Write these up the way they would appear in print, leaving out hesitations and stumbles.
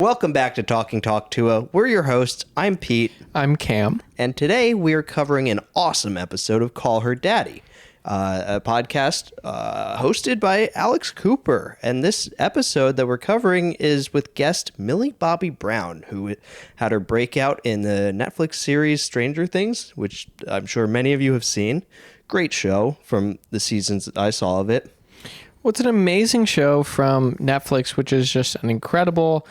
Welcome back to Talk Tuah. We're your hosts. I'm Pete. I'm Cam. And today we're covering an awesome episode of Call Her Daddy, a podcast hosted by Alex Cooper. And this episode that we're covering is with guest Millie Bobby Brown, who had her breakout in the Netflix series Stranger Things, which I'm sure many of you have seen. Great show from the seasons that I saw of it. Well, it's an amazing show from Netflix, which is just an incredible...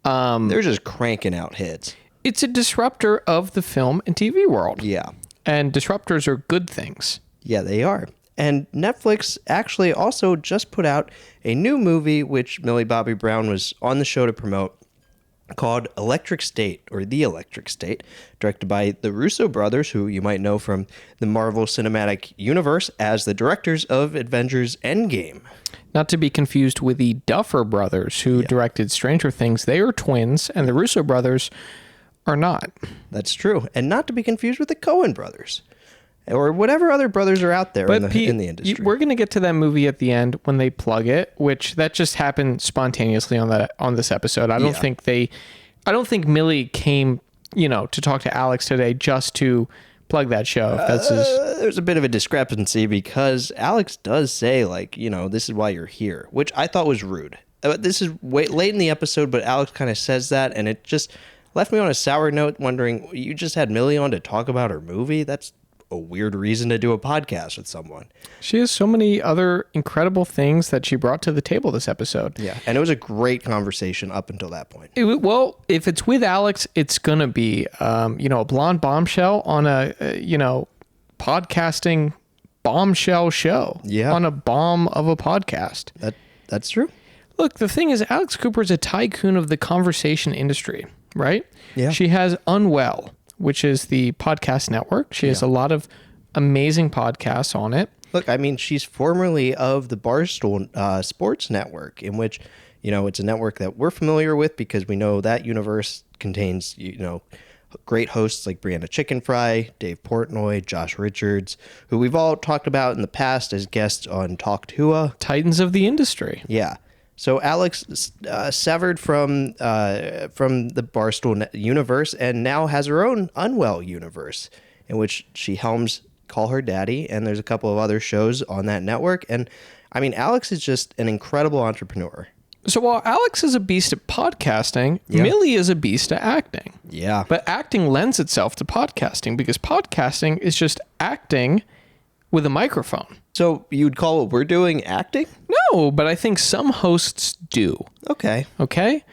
They're just cranking out hits. It's a disruptor of the film and TV world. Yeah. And disruptors are good things. Yeah, they are. And Netflix actually also just put out a new movie, which Millie Bobby Brown was on the show to promote, called Electric State, or The Electric State, directed by the Russo brothers, who you might know from the Marvel Cinematic Universe as the directors of Avengers Endgame. Not to be confused with the Duffer brothers, who directed Stranger Things. They are twins, and the Russo brothers are not. That's true. And not to be confused with the Coen brothers, or whatever other brothers are out there in the industry. We're going to get to that movie at the end when they plug it, which that just happened spontaneously on this episode. I don't think Millie came, to talk to Alex today just to plug that show. There's a bit of a discrepancy because Alex does say, this is why you're here, which I thought was rude. This is late in the episode, but Alex kind of says that, and it just left me on a sour note, wondering, you just had Millie on to talk about her movie? That's a weird reason to do a podcast with someone. She has so many other incredible things that she brought to the table this episode. Yeah, and it was a great conversation up until that point. Well, if it's with Alex, it's going to be, a blonde bombshell on a, podcasting bombshell show. Yeah. On a bomb of a podcast. That's true. Look, the thing is, Alex Cooper is a tycoon of the conversation industry, right? Yeah. She has Unwell, which is the podcast network. She has a lot of amazing podcasts on it. Look, I mean, she's formerly of the Barstool Sports Network, in which, it's a network that we're familiar with because we know that universe contains, great hosts like Brianna Chicken Fry, Dave Portnoy, Josh Richards, who we've all talked about in the past as guests on Talk Tuah. Titans of the industry. Yeah. So Alex severed from the Barstool universe and now has her own Unwell universe, in which she helms Call Her Daddy, and there's a couple of other shows on that network. And I mean, Alex is just an incredible entrepreneur. So while Alex is a beast at podcasting, Millie is a beast at acting. Yeah. But acting lends itself to podcasting because podcasting is just acting with a microphone. So you'd call what we're doing acting? No, but I think some hosts do. Okay.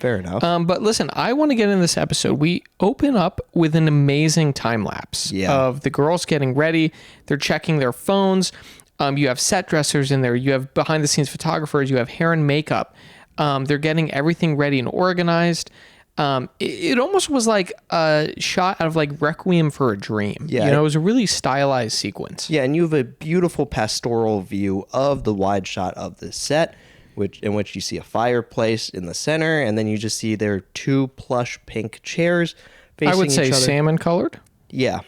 Fair enough. But listen, I want to get in this episode. We open up with an amazing time lapse of the girls getting ready. They're checking their phones. You have set dressers in there. You have behind the scenes photographers. You have hair and makeup. They're getting everything ready and organized. It almost was like a shot out of like Requiem for a Dream. Yeah. It was a really stylized sequence. Yeah, and you have a beautiful pastoral view of the wide shot of the set, in which you see a fireplace in the center, and then you just see there are two plush pink chairs facing each other. I would say salmon colored. Yeah.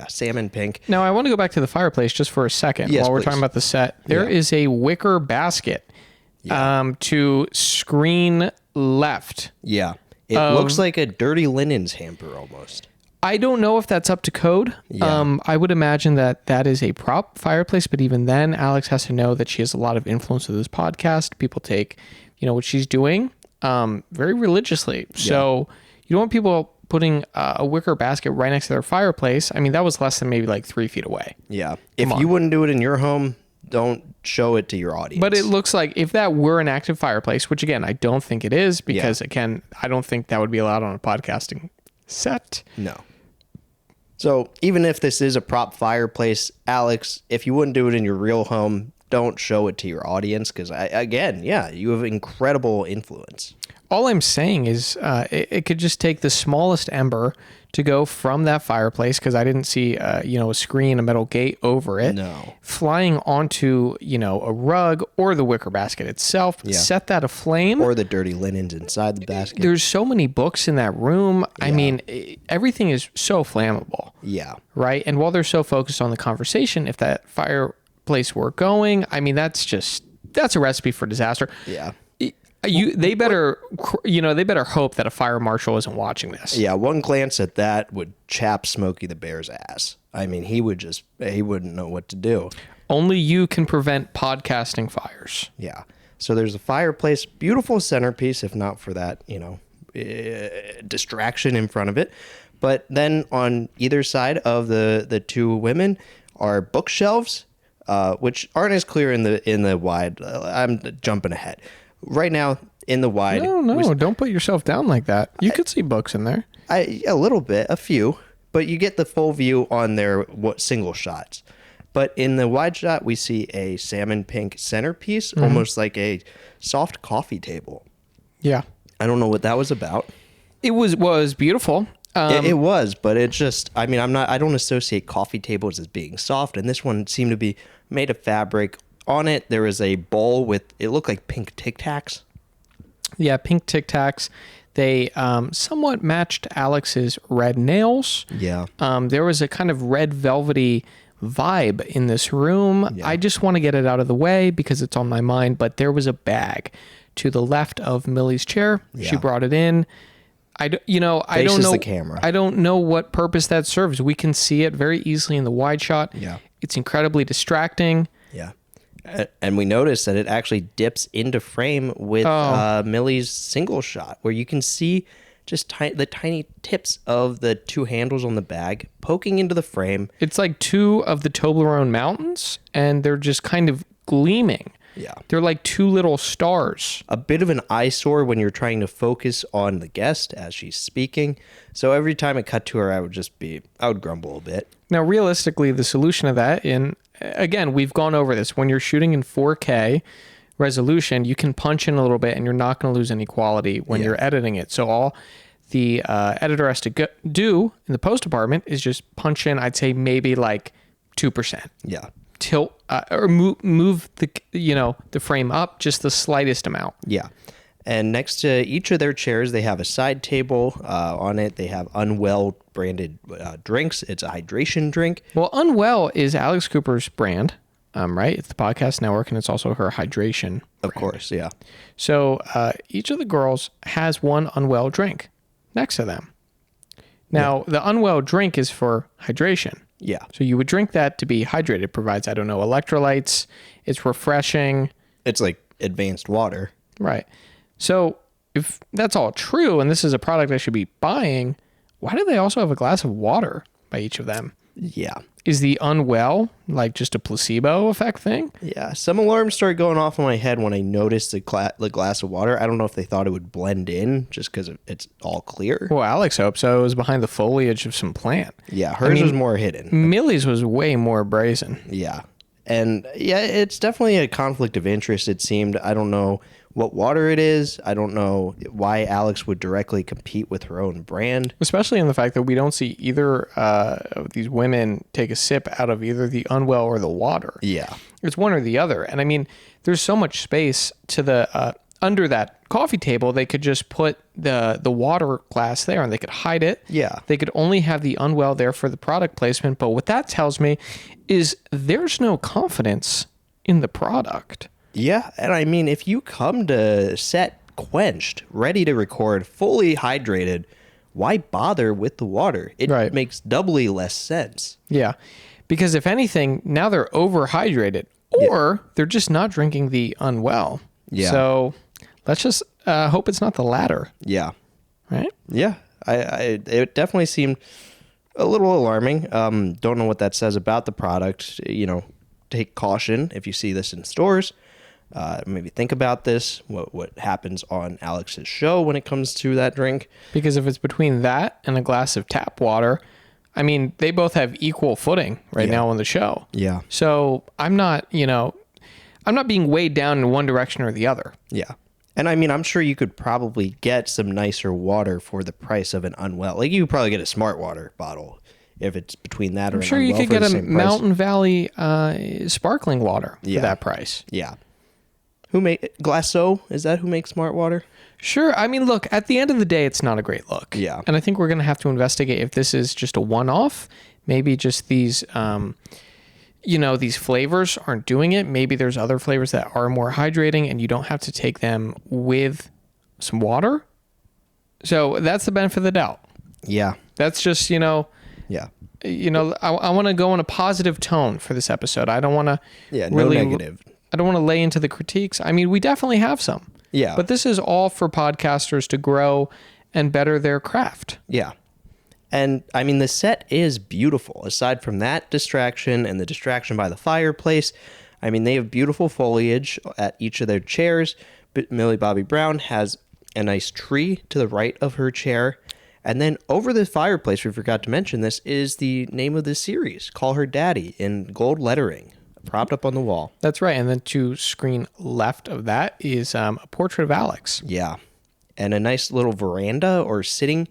Salmon pink. Now, I want to go back to the fireplace just for a second while we're talking about the set. There is a wicker basket to screen left. Yeah. It looks like a dirty linens hamper almost. I don't know if that's up to code. Yeah. I would imagine that is a prop fireplace, but even then, Alex has to know that she has a lot of influence with this podcast. People take, what she's doing very religiously. Yeah. So you don't want people putting a wicker basket right next to their fireplace. I mean, that was less than maybe like 3 feet away. Yeah. If you wouldn't do it in your home, don't show it to your audience. But it looks like if that were an active fireplace, which again, I don't think it is because again, I don't think that would be allowed on a podcasting set. No. So even if this is a prop fireplace, Alex, if you wouldn't do it in your real home, don't show it to your audience because, you have incredible influence. All I'm saying is it could just take the smallest ember to go from that fireplace, because I didn't see a screen, a metal gate over it, flying onto a rug or the wicker basket itself, set that aflame, or the dirty linens inside the basket. There's so many books in that room. I mean, everything is so flammable. Yeah. Right. And while they're so focused on the conversation, if that fireplace were going, I mean, that's a recipe for disaster. Yeah. They better hope that a fire marshal isn't watching this. Yeah, one glance at that would chap Smokey the Bear's ass. I mean, he wouldn't know what to do. Only you can prevent podcasting fires. Yeah. So there's a fireplace, beautiful centerpiece, if not for that, distraction in front of it. But then on either side of the two women are bookshelves, which aren't as clear in the wide. I'm jumping ahead. Right now, in the wide... No, don't put yourself down like that. You could see books in there. A little bit, a few, but you get the full view on their single shots. But in the wide shot, we see a salmon pink centerpiece, almost like a soft coffee table. Yeah. I don't know what that was about. It was beautiful. It was, but it just, I don't associate coffee tables as being soft, and this one seemed to be made of fabric. On it, there was a bowl with, it looked like pink Tic Tacs. Yeah, pink Tic Tacs. They somewhat matched Alex's red nails. Yeah. There was a kind of red velvety vibe in this room. Yeah. I just want to get it out of the way because it's on my mind, but there was a bag to the left of Millie's chair. Yeah. She brought it in. I don't know. The camera. I don't know what purpose that serves. We can see it very easily in the wide shot. Yeah. It's incredibly distracting. Yeah. And we notice that it actually dips into frame with Millie's single shot, where you can see just the tiny tips of the two handles on the bag poking into the frame. It's like two of the Toblerone mountains, and they're just kind of gleaming. Yeah. They're like two little stars. A bit of an eyesore when you're trying to focus on the guest as she's speaking. So every time it cut to her, I would grumble a bit. Now, realistically, the solution to that, again, we've gone over this. When you're shooting in 4K resolution, you can punch in a little bit and you're not going to lose any quality when you're editing it. So all the editor has to do in the post department is just punch in, I'd say maybe like 2%. Yeah. Tilt or move the frame up just the slightest amount. Yeah. And next to each of their chairs, they have a side table. On it, they have Unwell branded drinks. It's a hydration drink. Well, Unwell is Alex Cooper's brand, right? It's the podcast network, and it's also her hydration Of course, yeah. So each of the girls has one Unwell drink next to them. Now, the Unwell drink is for hydration. Yeah. So you would drink that to be hydrated. It provides, electrolytes. It's refreshing. It's like advanced water. Right. So if that's all true, and this is a product I should be buying, why do they also have a glass of water by each of them? Yeah. Is the Unwell like just a placebo effect thing? Yeah. Some alarms started going off in my head when I noticed the glass of water. I don't know if they thought it would blend in just because it's all clear. Well, Alex hoped so. It was behind the foliage of some plant. Yeah. Hers was more hidden. Millie's was way more brazen. Yeah. And yeah, it's definitely a conflict of interest, it seemed. I don't know what water it is. I don't know why Alex would directly compete with her own brand. Especially in the fact that we don't see either of these women take a sip out of either the Unwell or the water. Yeah. It's one or the other. And there's so much space to the under that coffee table. They could just put the water glass there and they could hide it. Yeah. They could only have the Unwell there for the product placement. But what that tells me is there's no confidence in the product. Yeah, and if you come to set quenched, ready to record, fully hydrated, why bother with the water? It makes doubly less sense. Yeah, because if anything, now they're overhydrated, or they're just not drinking the Unwell. Yeah. So let's just hope it's not the latter. Yeah. Right? Yeah, it definitely seemed a little alarming. Don't know what that says about the product. Take caution if you see this in stores. Maybe think about this, what happens on Alex's show when it comes to that drink. Because if it's between that and a glass of tap water, they both have equal footing right now on the show. Yeah. So I'm not being weighed down in one direction or the other. Yeah. And I'm sure you could probably get some nicer water for the price of an Unwell. Like you could probably get a Smart Water bottle if it's between that or an Unwell. I'm sure you could get a Mountain Valley sparkling water for that price. Yeah. Glasso? Is that who makes Smart Water? Sure. Look, at the end of the day, it's not a great look. Yeah. And I think we're going to have to investigate if this is just a one-off, maybe just these, these flavors aren't doing it. Maybe there's other flavors that are more hydrating and you don't have to take them with some water. So that's the benefit of the doubt. Yeah. That's just, Yeah. I want to go in a positive tone for this episode. I don't want to no negative. I don't want to lay into the critiques. I mean, we definitely have some. Yeah. But this is all for podcasters to grow and better their craft. Yeah. And I mean, the set is beautiful. Aside from that distraction and the distraction by the fireplace, I mean, they have beautiful foliage at each of their chairs. But Millie Bobby Brown has a nice tree to the right of her chair. And then over the fireplace, we forgot to mention this, is the name of the series, Call Her Daddy, in gold lettering, propped up on the wall. That's right. And then to screen left of that is a portrait of Alex. Yeah. And a nice little veranda or sitting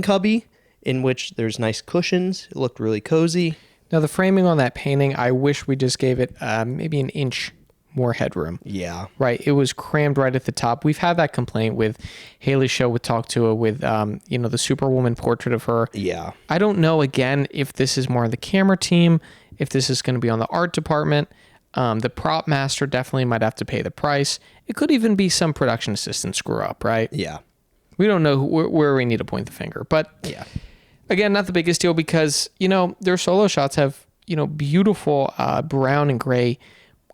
cubby in which there's nice cushions. It looked really cozy. Now, the framing on that painting, I wish we just gave it maybe an inch more headroom. Yeah. Right. It was crammed right at the top. We've had that complaint with Haliey's show with Talk Tuah with, the Superwoman portrait of her. Yeah. I don't know, again, if this is more the camera team, if this is going to be on the art department. The prop master definitely might have to pay the price. It could even be some production assistant screw up, right? Yeah. We don't know where we need to point the finger. But Yeah. again, not the biggest deal because, their solo shots have, beautiful brown and gray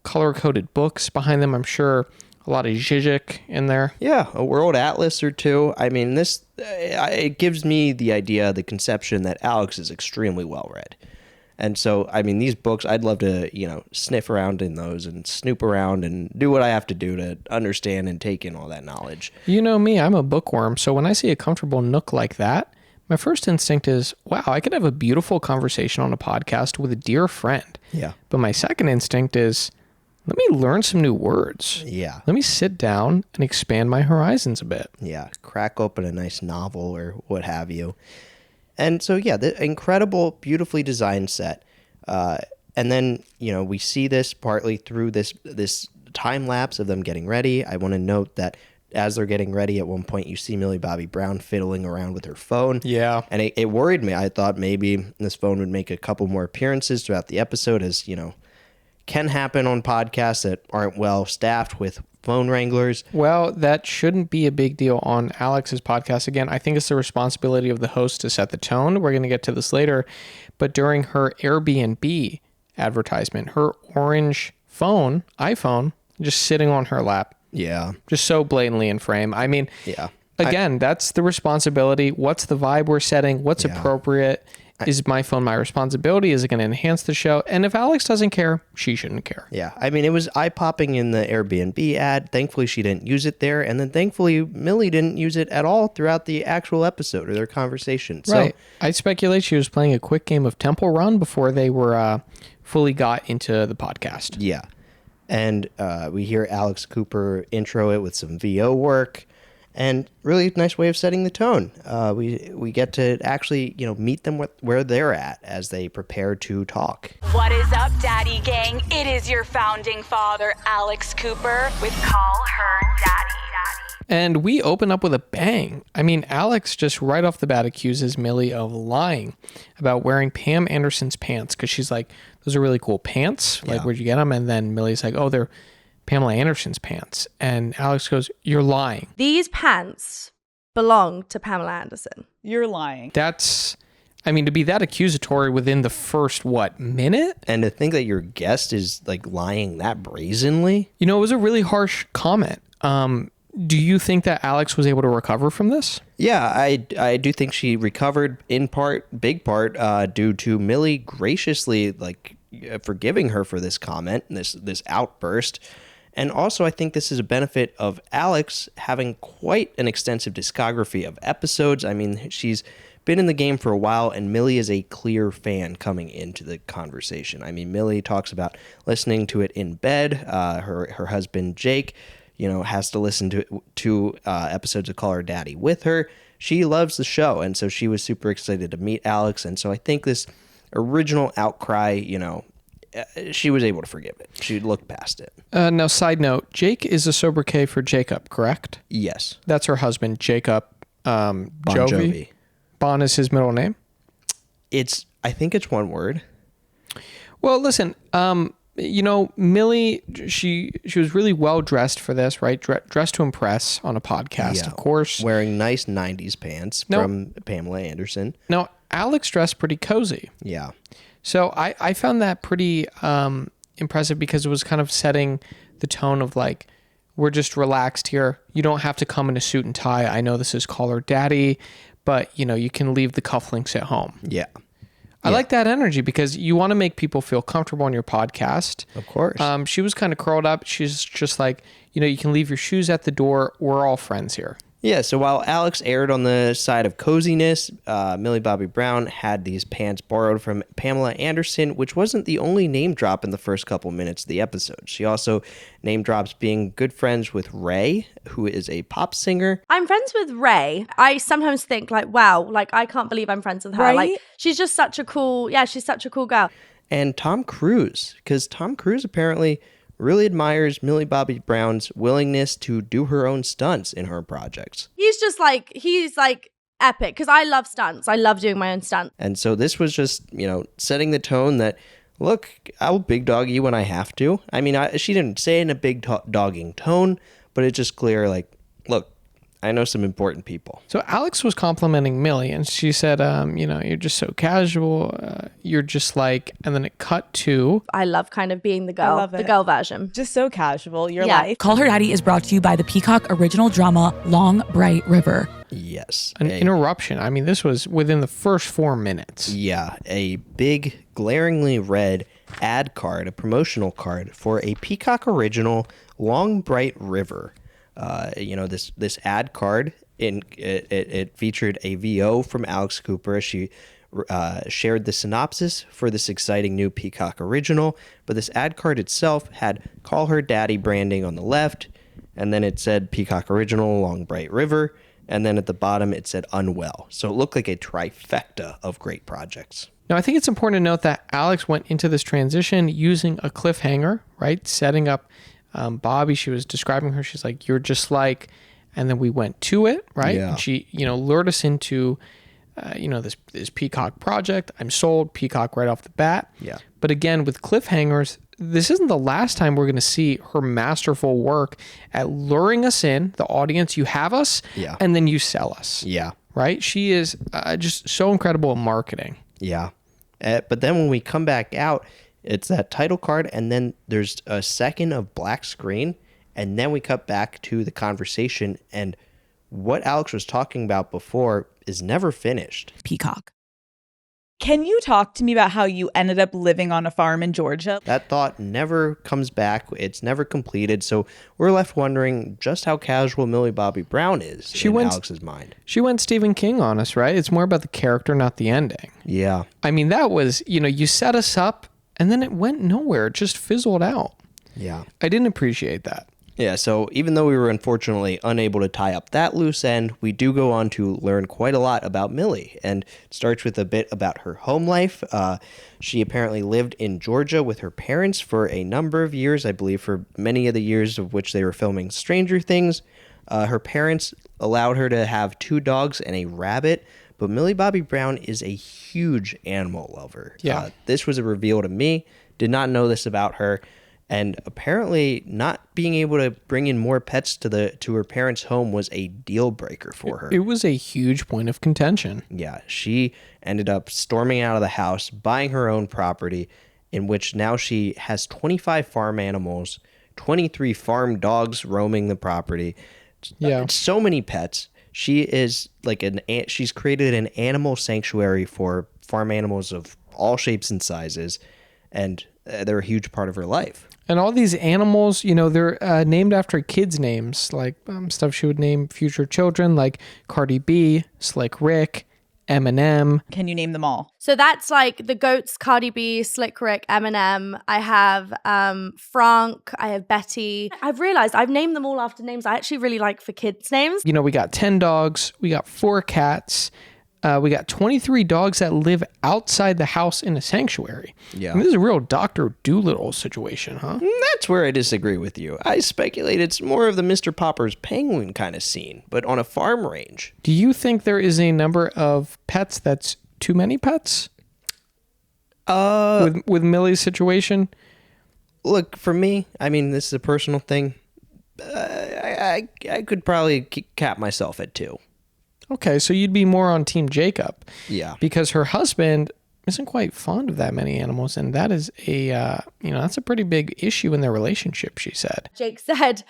color-coded books behind them. I'm sure a lot of Zizek in there. Yeah, a world atlas or two. I mean, this, it gives me the idea, the conception that Alex is extremely well-read. And so, I mean, these books, I'd love to, sniff around in those and snoop around and do what I have to do to understand and take in all that knowledge. You know me, I'm a bookworm. So when I see a comfortable nook like that, my first instinct is, wow, I could have a beautiful conversation on a podcast with a dear friend. Yeah. But my second instinct is, let me learn some new words. Yeah. Let me sit down and expand my horizons a bit. Yeah. Crack open a nice novel or what have you. And so, yeah, the incredible, beautifully designed set. And then, we see this partly through this time lapse of them getting ready. I want to note that as they're getting ready, at one point, you see Millie Bobby Brown fiddling around with her phone. Yeah. And it worried me. I thought maybe this phone would make a couple more appearances throughout the episode, as, can happen on podcasts that aren't well staffed with phone wranglers. Well, that shouldn't be a big deal on Alex's podcast. Again, I think it's the responsibility of the host to set the tone. We're going to get to this later. But during her Airbnb advertisement, her orange iPhone, just sitting on her lap. Yeah. Just so blatantly in frame. I mean, Yeah. Again, that's the responsibility. What's the vibe we're setting? What's Yeah. appropriate? Is my phone my responsibility? Is it going to enhance the show? And if Alex doesn't care, she shouldn't care. Yeah. I mean, it was eye-popping in the Airbnb ad. Thankfully, she didn't use it there. And then thankfully, Millie didn't use it at all throughout the actual episode or their conversation. Right. So, I speculate she was playing a quick game of Temple Run before they were fully got into the podcast. yeah. And we hear Alex Cooper intro it with some VO work. And really nice way of setting the tone. We get to actually, meet them where they're at as they prepare to talk. What is up, Daddy Gang? It is your founding father, Alex Cooper, with Call Her Daddy. And we open up with a bang. I mean, Alex just right off the bat accuses Millie of lying about wearing Pam Anderson's pants because she's like, those are really cool pants. Like, where'd you get them? And then Millie's like, oh, they're Pamela Anderson's pants. And Alex goes, you're lying. These pants belong to Pamela Anderson. You're lying. That's, I mean, to be that accusatory within the first, minute? And to think that your guest is like lying that brazenly. It was a really harsh comment. Do you think that Alex was able to recover from this? Yeah, I do think she recovered in big part, due to Millie graciously forgiving her for this comment, this outburst. And also, I think this is a benefit of Alex having quite an extensive discography of episodes. I mean, she's been in the game for a while, and Millie is a clear fan coming into the conversation. I mean, Millie talks about listening to it in bed. Her husband, Jake, has to listen to episodes of Call Her Daddy with her. She loves the show, and so she was super excited to meet Alex. And so I think this original outcry, she was able to forgive it. She looked past it. Now, side note, Jake is a sobriquet for Jacob, correct? Yes. That's her husband, Jacob Bon Jovi. Jovi. Bon is his middle name? I think it's one word. Well, listen, Millie, she was really well dressed for this, right? Dressed to impress on a podcast, of course. Wearing nice 90s pants from Pamela Anderson. Now, Alex dressed pretty cozy. Yeah. So I found that pretty impressive because it was kind of setting the tone of like, we're just relaxed here. You don't have to come in a suit and tie. I know this is Call Her Daddy, but you can leave the cufflinks at home. Yeah. I like that energy because you want to make people feel comfortable on your podcast. Of course. She was kind of curled up. She's just like, you can leave your shoes at the door. We're all friends here. Yeah, so while Alex erred on the side of coziness, Millie Bobby Brown had these pants borrowed from Pamela Anderson, which wasn't the only name drop in the first couple minutes of the episode. She also name drops being good friends with Ray, who is a pop singer. I'm friends with Ray. I sometimes think like, wow, like I can't believe I'm friends with her. Right? Like she's just such a cool, she's such a cool girl. And Tom Cruise, because Tom Cruise apparently really admires Millie Bobby Brown's willingness to do her own stunts in her projects. He's like epic because I love stunts. I love doing my own stunts. And so this was just, setting the tone that, look, I'll big dog you when I have to. I mean, she didn't say it in a big dogging tone, but it's just clear, like, look, I know some important people. So Alex was complimenting Millie, and she said, you're just so casual. You're just like, and then it cut to. I love kind of being the girl, the girl version. Just so casual, your Yeah. life. Call Her Daddy is brought to you by the Peacock original drama Long Bright River. Yes. An interruption. I mean, this was within the first 4 minutes. Yeah, a big, glaringly red ad card, a promotional card for a Peacock original Long Bright River. This ad card, it featured a VO from Alex Cooper as she shared the synopsis for this exciting new Peacock original. But this ad card itself had Call Her Daddy branding on the left, and then it said Peacock original Long Bright River, and then at the bottom it said Unwell. So it looked like a trifecta of great projects. Now, I think it's important to note that Alex went into this transition using a cliffhanger, right? Setting up Bobby. She was describing her. She's like, you're just like, and then we went to it, right? Yeah. And she, lured us into, this Peacock project. I'm sold. Peacock right off the bat. Yeah. But again, with cliffhangers, this isn't the last time we're going to see her masterful work at luring us in, the audience. You have us, and then you sell us. Yeah. Right? She is just so incredible at marketing. Yeah. But then when we come back out, it's that title card, and then there's a second of black screen, and then we cut back to the conversation, and what Alex was talking about before is never finished. Peacock. Can you talk to me about how you ended up living on a farm in Georgia? That thought never comes back. It's never completed, so we're left wondering just how casual Millie Bobby Brown is in Alex's mind. She went Stephen King on us, right? It's more about the character, not the ending. Yeah. I mean, that was, you set us up, and then it went nowhere. It just fizzled out. Yeah. I didn't appreciate that. Yeah, so even though we were unfortunately unable to tie up that loose end, we do go on to learn quite a lot about Millie. And it starts with a bit about her home life. She apparently lived in Georgia with her parents for a number of years, I believe for many of the years of which they were filming Stranger Things. Her parents allowed her to have 2 dogs and a rabbit, but Millie Bobby Brown is a huge animal lover. Yeah. This was a reveal to me. Did not know this about her. And apparently not being able to bring in more pets to her parents' home was a deal breaker for her. It was a huge point of contention. Yeah, she ended up storming out of the house, buying her own property, in which now she has 25 farm animals, 23 farm dogs roaming the property. Yeah. So many pets. She is like she's created an animal sanctuary for farm animals of all shapes and sizes, and they're a huge part of her life. And all these animals, they're named after kids' names, like stuff she would name future children, like Cardi B, Slick Rick, Eminem. Can you name them all? So that's like the goats, Cardi B, Slick Rick, Eminem. I have Frank. I have Betty. I've realized I've named them all after names I actually really like for kids' names. We got 10 dogs. We got 4 cats. We got 23 dogs that live outside the house in a sanctuary. Yeah. I mean, this is a real Dr. Dolittle situation, huh? That's where I disagree with you. I speculate it's more of the Mr. Popper's penguin kind of scene, but on a farm range. Do you think there is a number of pets that's too many pets? with Millie's situation? Look, for me, I mean, this is a personal thing. I could probably cap myself at 2. Okay, so you'd be more on Team Jacob. Yeah. Because her husband isn't quite fond of that many animals, and that is that's a pretty big issue in their relationship, she said. Jake said,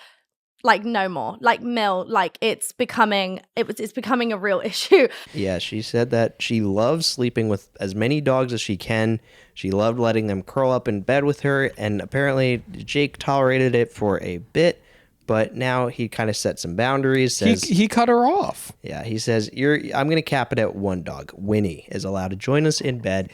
like, no more. Like, Mill, like, it's becoming a real issue. Yeah, she said that she loves sleeping with as many dogs as she can. She loved letting them curl up in bed with her, and apparently Jake tolerated it for a bit, but now he kind of set some boundaries. Says, he cut her off. Yeah, he says, I'm going to cap it at 1 dog. Winnie is allowed to join us in bed.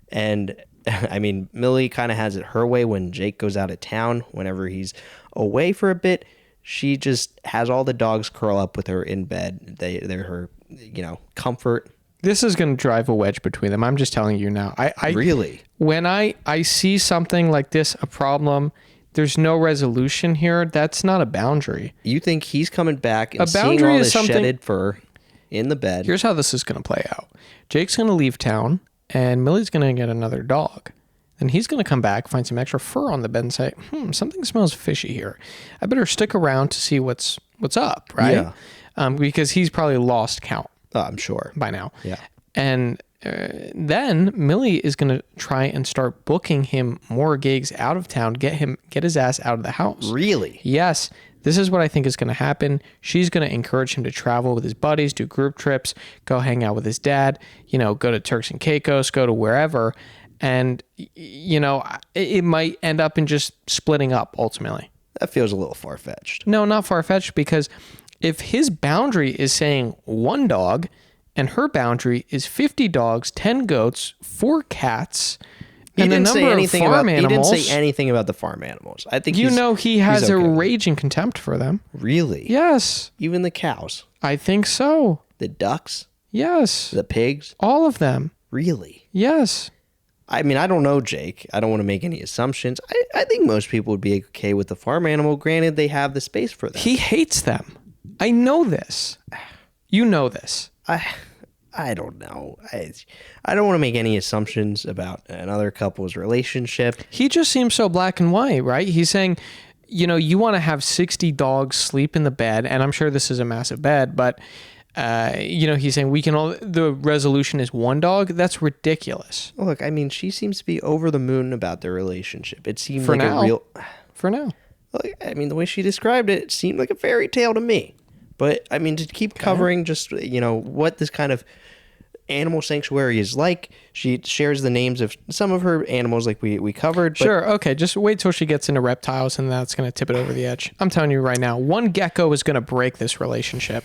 And, I mean, Millie kind of has it her way when Jake goes out of town. Whenever he's away for a bit, she just has all the dogs curl up with her in bed. They're her, comfort. This is going to drive a wedge between them. I'm just telling you now. I Really? When I see something like this, a problem, there's no resolution here. That's not a boundary. You think he's coming back and A seeing boundary all is this something- shedded fur in the bed? Here's how this is going to play out. Jake's going to leave town, and Millie's going to get another dog. Then he's going to come back, find some extra fur on the bed, and say, something smells fishy here. I better stick around to see what's up, right? Yeah. Because he's probably lost count I'm sure. by now. Yeah. And then Millie is going to try and start booking him more gigs out of town, get his ass out of the house. Really? Yes. This is what I think is going to happen. She's going to encourage him to travel with his buddies, do group trips, go hang out with his dad, go to Turks and Caicos, go to wherever. And, it might end up in just splitting up ultimately. That feels a little far-fetched. No, not far-fetched, because if his boundary is saying 1 dog and her boundary is 50 dogs, 10 goats, 4 cats, and the number of farm animals. He didn't say anything about the farm animals. I think he has a okay. raging contempt for them. Really? Yes. Even the cows? I think so. The ducks? Yes. The pigs? All of them. Really? Yes. I mean, I don't know, Jake. I don't want to make any assumptions. I think most people would be okay with the farm animal, granted they have the space for them. He hates them. I know this. You know this. I don't know. I don't want to make any assumptions about another couple's relationship. He just seems so black and white, right? He's saying, you want to have 60 dogs sleep in the bed, and I'm sure this is a massive bed, but he's saying the resolution is 1 dog. That's ridiculous. Look, I mean, she seems to be over the moon about their relationship. It seemed For like now. a real. For now. Look, I mean, the way she described it seemed like a fairy tale to me. But I mean, to keep covering just what this kind of animal sanctuary is like, she shares the names of some of her animals, like we covered. But Sure. Okay. Just wait till she gets into reptiles, and that's going to tip it over the edge. I'm telling you right now, 1 gecko is going to break this relationship.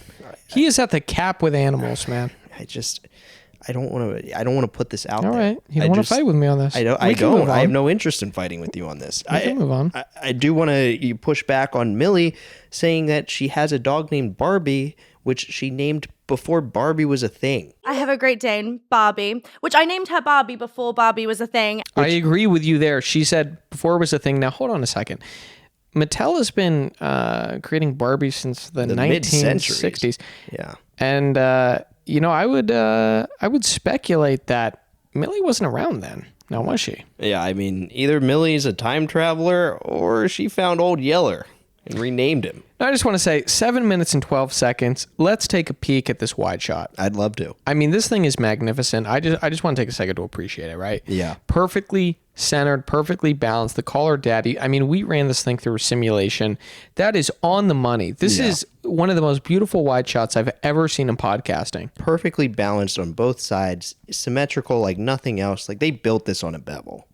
He is at the cap with animals, man. I don't want to put this out there. All right. You don't want to fight with me on this. I don't. I have no interest in fighting with you on this. We can move on. I do want to push back on Millie, saying that she has a dog named Barbie, which she named before Barbie was a thing. I have a Great Dane, Barbie, which I named her Barbie before Barbie was a thing. I agree with you there. She said before it was a thing. Now, hold on a second. Mattel has been creating Barbie since the 1960s. Yeah. And, I would speculate that Millie wasn't around then. Now, was she? Yeah, I mean, either Millie's a time traveler or she found Old Yeller and renamed him. I just want to say 7 minutes and 12 seconds. Let's take a peek at this wide shot. I'd love to. I mean, this thing is magnificent. I just want to take a second to appreciate it, right? Yeah. Perfectly centered, perfectly balanced. The Call Her Daddy. I mean, we ran this thing through a simulation. That is on the money. This is one of the most beautiful wide shots I've ever seen in podcasting. Perfectly balanced on both sides, symmetrical like nothing else. Like they built this on a bevel.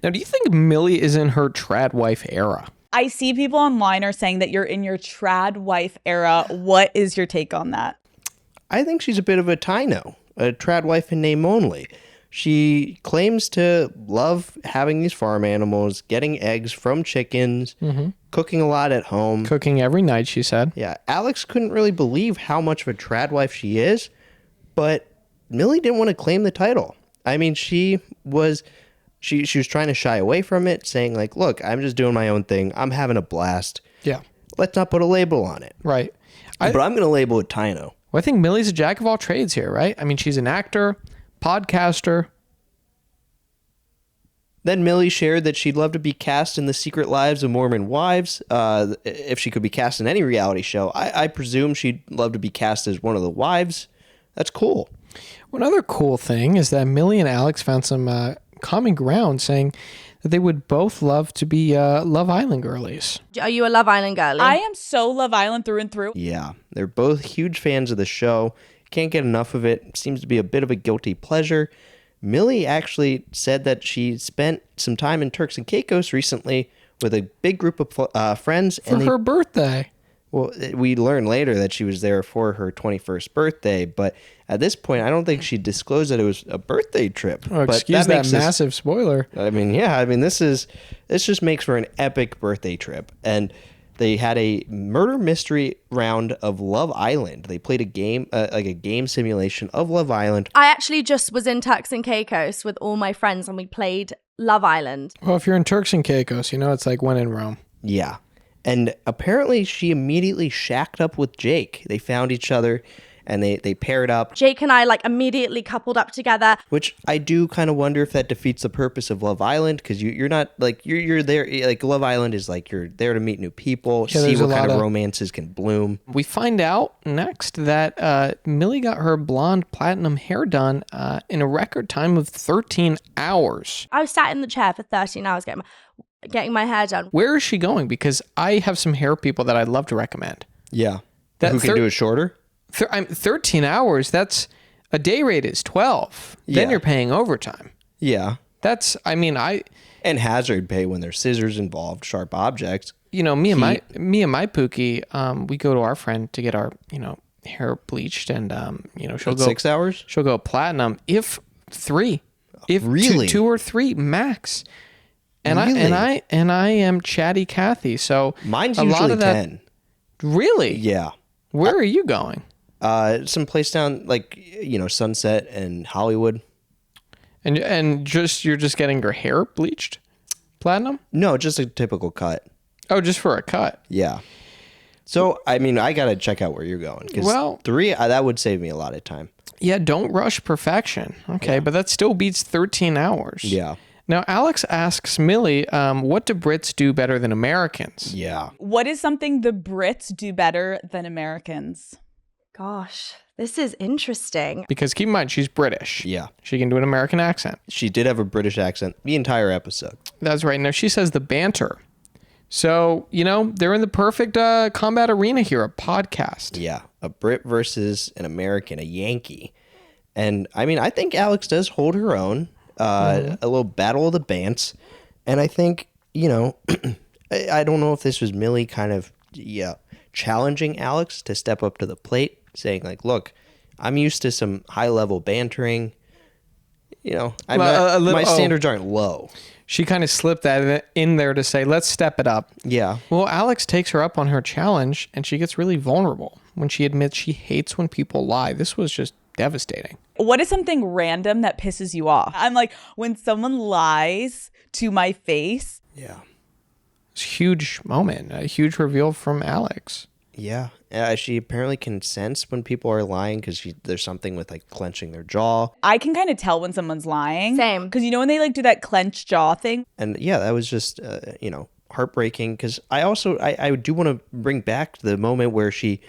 Now, do you think Millie is in her tradwife era? I see people online are saying that you're in your trad wife era. What is your take on that? I think she's a bit of a Tino, a trad wife in name only. She claims to love having these farm animals, getting eggs from chickens, cooking a lot at home. Cooking every night, she said. Yeah, Alex couldn't really believe how much of a trad wife she is, but Millie didn't want to claim the title. I mean, she was trying to shy away from it, saying like, look, I'm just doing my own thing. I'm having a blast. Yeah. Let's not put a label on it. Right. But I'm going to label it Tino. Well, I think Millie's a jack of all trades here, right? I mean, she's an actor, podcaster, Then Millie shared that she'd love to be cast in The Secret Lives of Mormon Wives. If she could be cast in any reality show, I presume she'd love to be cast as one of the wives. That's cool. One other cool thing is that Millie and Alex found some common ground, saying that they would both love to be Love Island girlies. Are you a Love Island girlie? I am so Love Island through and through. Yeah, they're both huge fans of the show. Can't get enough of it. Seems to be a bit of a guilty pleasure. Millie actually said that she spent some time in Turks and Caicos recently with a big group of friends. For her birthday. Well, we learned later that she was there for her 21st birthday, but at this point, I don't think she disclosed that it was a birthday trip. Oh, excuse that massive spoiler. This just makes for an epic birthday trip. And they had a murder mystery round of Love Island. They played a game, like a game simulation of Love Island. I actually just was in Turks and Caicos with all my friends and we played Love Island. Well, if you're in Turks and Caicos, it's like when in Rome. Yeah. And apparently she immediately shacked up with Jake. They found each other and they paired up. Jake and I immediately coupled up together. Which I do kind of wonder if that defeats the purpose of Love Island, because you're not you're there. Love Island is you're there to meet new people, see what kind of romances can bloom. We find out next that Millie got her blonde platinum hair done in a record time of 13 hours. I was sat in the chair for 13 hours getting my hair done. Where is she going? Because I have some hair people that I'd love to recommend. Yeah. Who can do it shorter? 13 hours, that's a day rate is 12. Then you're paying overtime. Yeah. That's, and hazard pay when there's scissors involved, sharp objects. Me and my Pookie, we go to our friend to get our, hair bleached and, she'll go 6 hours. She'll go platinum if 3, if really? two or 3 max. And really? I am chatty Cathy. So mine's usually 10. Really? Yeah. Where are you going? Some place down Sunset and Hollywood. And you're just getting your hair bleached? Platinum? No, just a typical cut. Oh, just for a cut. Yeah. So, I got to check out where you're going. Well, 3, that would save me a lot of time. Yeah, don't rush perfection. Okay, but that still beats 13 hours. Yeah. Now, Alex asks Millie, what do Brits do better than Americans? Yeah. What is something the Brits do better than Americans? Gosh, this is interesting. Because keep in mind, she's British. Yeah. She can do an American accent. She did have a British accent the entire episode. That's right. Now, she says the banter. So, they're in the perfect combat arena here, a podcast. Yeah. A Brit versus an American, a Yankee. And, I think Alex does hold her own. A little battle of the bants. And I think, I don't know if this was Millie kind of challenging Alex to step up to the plate, saying look, I'm used to some high level bantering. My standards aren't low. She kind of slipped that in there to say, let's step it up. Yeah. Well, Alex takes her up on her challenge and she gets really vulnerable when she admits she hates when people lie. This was just devastating. What is something random that pisses you off? I'm when someone lies to my face. Yeah. It's a huge moment, a huge reveal from Alex. Yeah. She apparently can sense when people are lying because there's something with clenching their jaw. I can kind of tell when someone's lying. Same. Because when they do that clenched jaw thing. And yeah, that was just, heartbreaking because I do want to bring back the moment where she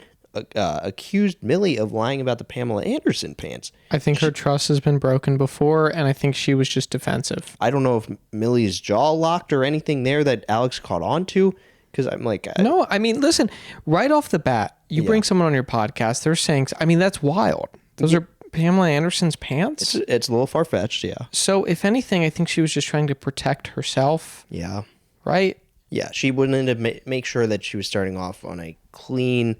accused Millie of lying about the Pamela Anderson pants. I think her trust has been broken before, and I think she was just defensive. I don't know if Millie's jaw locked or anything there that Alex caught on to, because I'm no, listen, right off the bat, you bring someone on your podcast, they're saying, that's wild. Those are Pamela Anderson's pants? It's a little far-fetched, yeah. So if anything, I think she was just trying to protect herself. Yeah. Right? Yeah, she wanted to make sure that she was starting off on a clean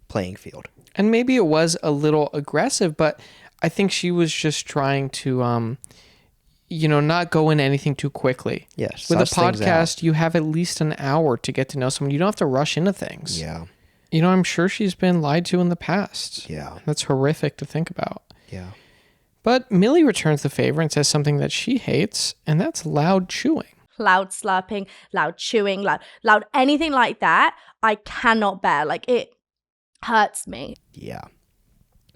playing field. And maybe it was a little aggressive, but I think she was just trying to, not go into anything too quickly. Yes. With a podcast, you have at least an hour to get to know someone. You don't have to rush into things. Yeah. I'm sure she's been lied to in the past. Yeah. That's horrific to think about. Yeah. But Millie returns the favor and says something that she hates, and that's loud chewing. Loud slurping, loud chewing, loud anything like that, I cannot bear. It hurts me. Yeah.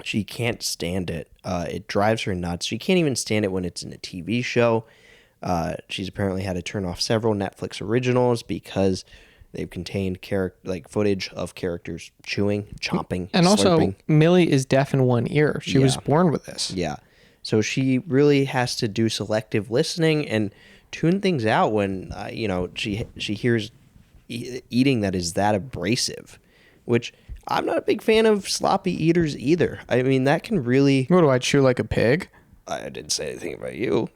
She can't stand it. It drives her nuts. She can't even stand it when it's in a TV show. She's apparently had to turn off several Netflix originals because they've contained footage of characters chewing, chomping, and slurping. also Millie is deaf in one ear. She was born with this. Yeah. So she really has to do selective listening and tune things out when she hears eating that is that abrasive, which I'm not a big fan of sloppy eaters either. I mean, that can really... What do I chew like a pig? I didn't say anything about you.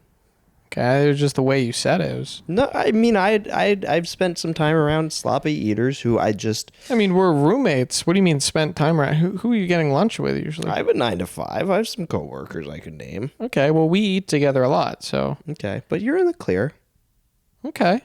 Okay, it was just the way you said it. No, I mean, I've spent some time around sloppy eaters who I mean, we're roommates. What do you mean spent time around? Who are you getting lunch with usually? I have a 9 to 5. I have some coworkers I could name. Okay, well, we eat together a lot, so. Okay, but you're in the clear. Okay.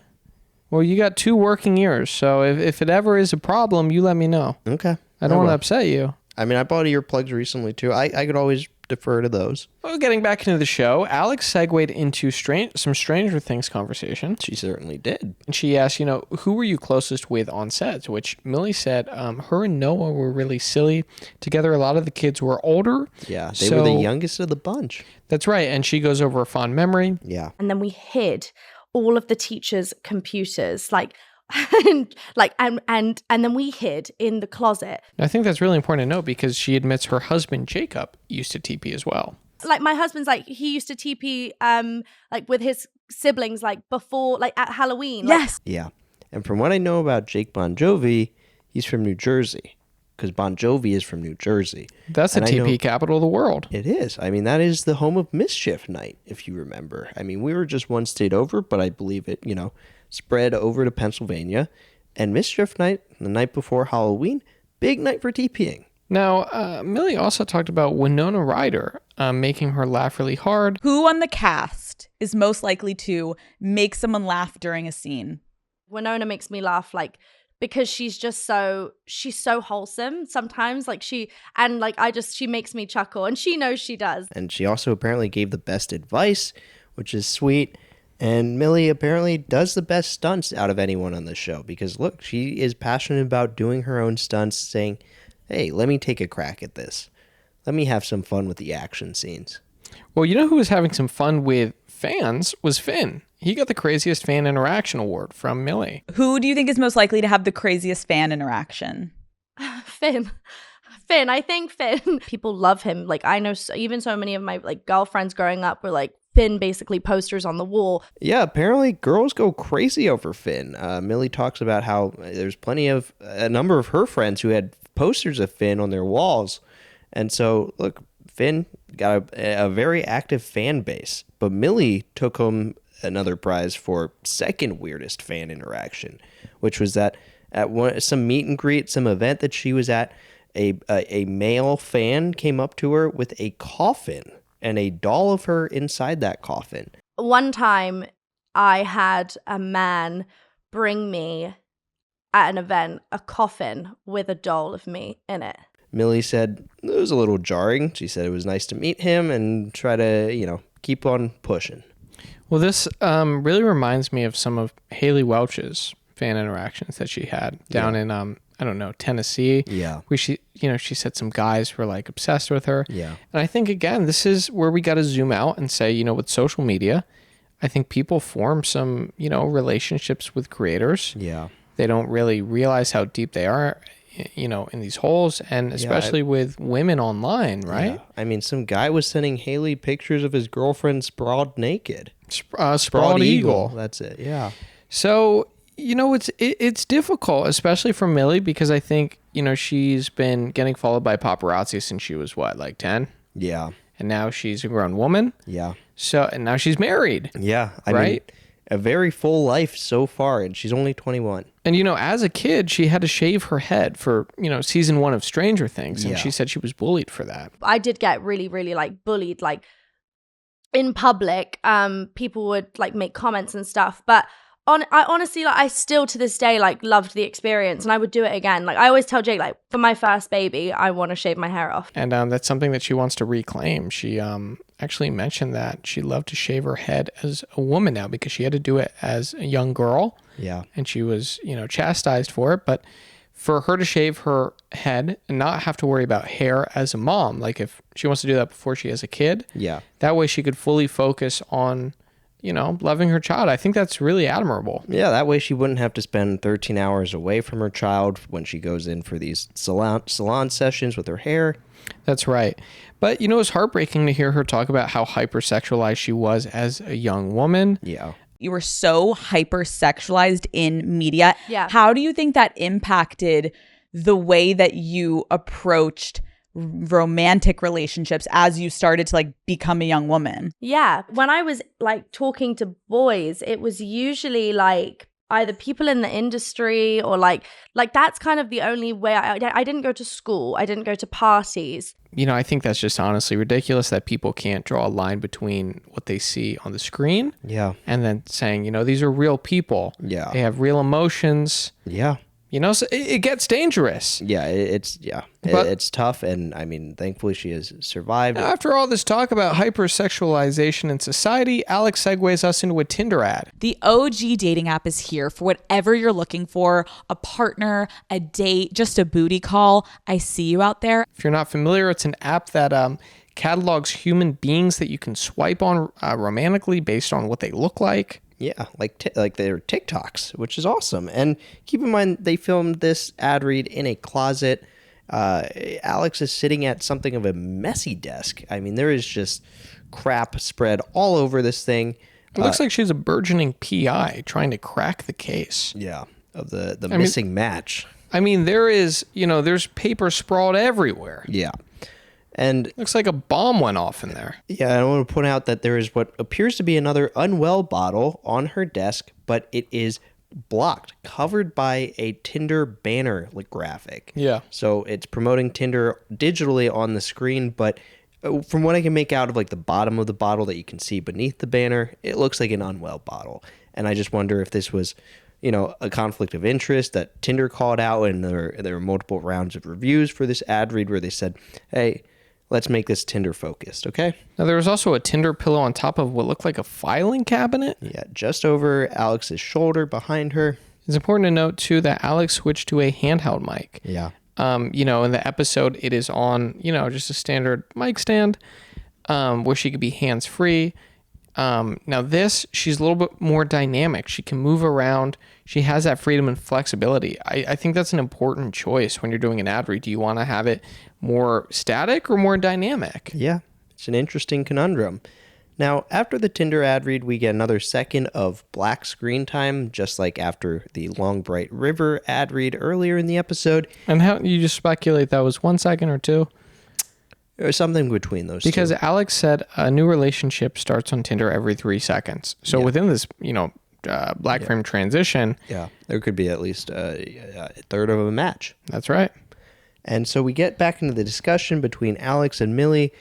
Well, you got 2 working ears, so if it ever is a problem, you let me know. Okay. I don't want to upset you. I mean, I bought earplugs recently, too. I could always defer to those. Well, getting back into the show, Alex segued into some Stranger Things conversation. She certainly did. And she asked, who were you closest with on set? To which Millie said, her and Noah were really silly. Together, a lot of the kids were older. Yeah, they were the youngest of the bunch. That's right. And she goes over a fond memory. Yeah. And then we hid all of the teachers' computers, and then we hid in the closet. I think that's really important to note because she admits her husband Jacob used to TP as well. Like my husband's he used to TP with his siblings before at Halloween. Yes. Yeah. And from what I know about Jake Bon Jovi, he's from New Jersey because Bon Jovi is from New Jersey. That's the TP capital of the world. It is. I mean, that is the home of Mischief Night, if you remember. I mean, we were just one state over, but I believe it, spread over to Pennsylvania. And Mischief Night, the night before Halloween, big night for TPing. Now, Millie also talked about Winona Ryder making her laugh really hard. Who on the cast is most likely to make someone laugh during a scene? Winona makes me laugh because she's so wholesome sometimes. She makes me chuckle, and she knows she does. And she also apparently gave the best advice, which is sweet. And Millie apparently does the best stunts out of anyone on the show because, look, she is passionate about doing her own stunts, saying, hey, let me take a crack at this. Let me have some fun with the action scenes. Well, who was having some fun with fans was Finn. He got the craziest fan interaction award from Millie. Who do you think is most likely to have the craziest fan interaction? Finn. I think Finn. People love him. I know even so many of my girlfriends growing up were Finn basically posters on the wall. Yeah, apparently girls go crazy over Finn. Millie talks about how there's a number of her friends who had posters of Finn on their walls. And so, look, Finn got a very active fan base. But Millie took home another prize for second weirdest fan interaction, which was that at some meet and greet, some event that she was at, a male fan came up to her with a coffin and a doll of her inside that coffin. One time I had a man bring me at an event a coffin with a doll of me in it. Millie said it was a little jarring. She said it was nice to meet him and try to, keep on pushing. Well, this really reminds me of some of Haliey Welch's fan interactions that she had down in Tennessee. Yeah. Where she said some guys were obsessed with her. Yeah. And I think, again, this is where we got to zoom out and say, with social media, I think people form some, relationships with creators. Yeah. They don't really realize how deep they are, in these holes, and especially with women online, right? Yeah. I mean, some guy was sending Haliey pictures of his girlfriend sprawled naked. Sprawled eagle. That's it. Yeah. So, it's difficult, especially for Millie, because I think, she's been getting followed by paparazzi since she was 10? Yeah. And now she's a grown woman. Yeah. And now she's married. Yeah. I mean, a very full life so far, and she's only 21. And, as a kid, she had to shave her head for, season 1 of Stranger Things. And she said she was bullied for that. I did get really, really bullied, in public. People would make comments and stuff. But I honestly, I still to this day, loved the experience, and I would do it again. I always tell Jake, for my first baby, I want to shave my hair off. And that's something that she wants to reclaim. She actually mentioned that she loved to shave her head as a woman now because she had to do it as a young girl. Yeah. And she was, chastised for it. But for her to shave her head and not have to worry about hair as a mom, if she wants to do that before she has a kid, Yeah. that way she could fully focus on loving her child. I think that's really admirable. Yeah, that way she wouldn't have to spend 13 hours away from her child when she goes in for these salon sessions with her hair. That's right. But, it's heartbreaking to hear her talk about how hypersexualized she was as a young woman. Yeah. You were so hypersexualized in media. Yeah. How do you think that impacted the way that you approached romantic relationships as you started to like become a young woman? Yeah. When I was like talking to boys, it was usually like either people in the industry or like that's kind of the only way. I didn't go to school. I didn't go to parties. I think that's just honestly ridiculous that people can't draw a line between what they see on the screen and then saying, these are real people. Yeah. They have real emotions. Yeah. So it gets dangerous. Yeah, it's tough, and I mean, thankfully she has survived. After all this talk about hypersexualization in society, Alex segues us into a Tinder ad. The OG dating app is here for whatever you're looking for: a partner, a date, just a booty call. I see you out there. If you're not familiar, it's an app that catalogs human beings that you can swipe on romantically based on what they look like. Yeah, like their TikToks, which is awesome. And keep in mind, they filmed this ad read in a closet. Alex is sitting at something of a messy desk. I mean, there is just crap spread all over this thing. It looks like she's a burgeoning PI trying to crack the case. Yeah, of the missing match. I mean, there is, there's paper sprawled everywhere. Yeah. And looks like a bomb went off in there. Yeah, I want to point out that there is what appears to be another Unwell bottle on her desk, but it is blocked, covered by a Tinder banner graphic. Yeah. So it's promoting Tinder digitally on the screen, but from what I can make out of the bottom of the bottle that you can see beneath the banner, it looks like an Unwell bottle. And I just wonder if this was, a conflict of interest that Tinder called out, and there were multiple rounds of reviews for this ad read where they said, hey, let's make this Tinder focused, okay? Now, there was also a Tinder pillow on top of what looked like a filing cabinet. Yeah, just over Alex's shoulder behind her. It's important to note, too, that Alex switched to a handheld mic. Yeah. In the episode, it is on, just a standard mic stand where she could be hands-free. Now this, she's a little bit more dynamic. She can move around. She has that freedom and flexibility. I think that's an important choice when you're doing an ad read. Do you want to have it more static or more dynamic? Yeah, it's an interesting conundrum. Now, after the Tinder ad read, we get another second of black screen time, just like after the Long Bright River ad read earlier in the episode. And how you just speculate that was 1 second or two? Or something between those because two. Alex said a new relationship starts on Tinder every 3 seconds. So within this, black frame transition. Yeah, there could be at least a third of a match. That's right. And so we get back into the discussion between Alex and Millie,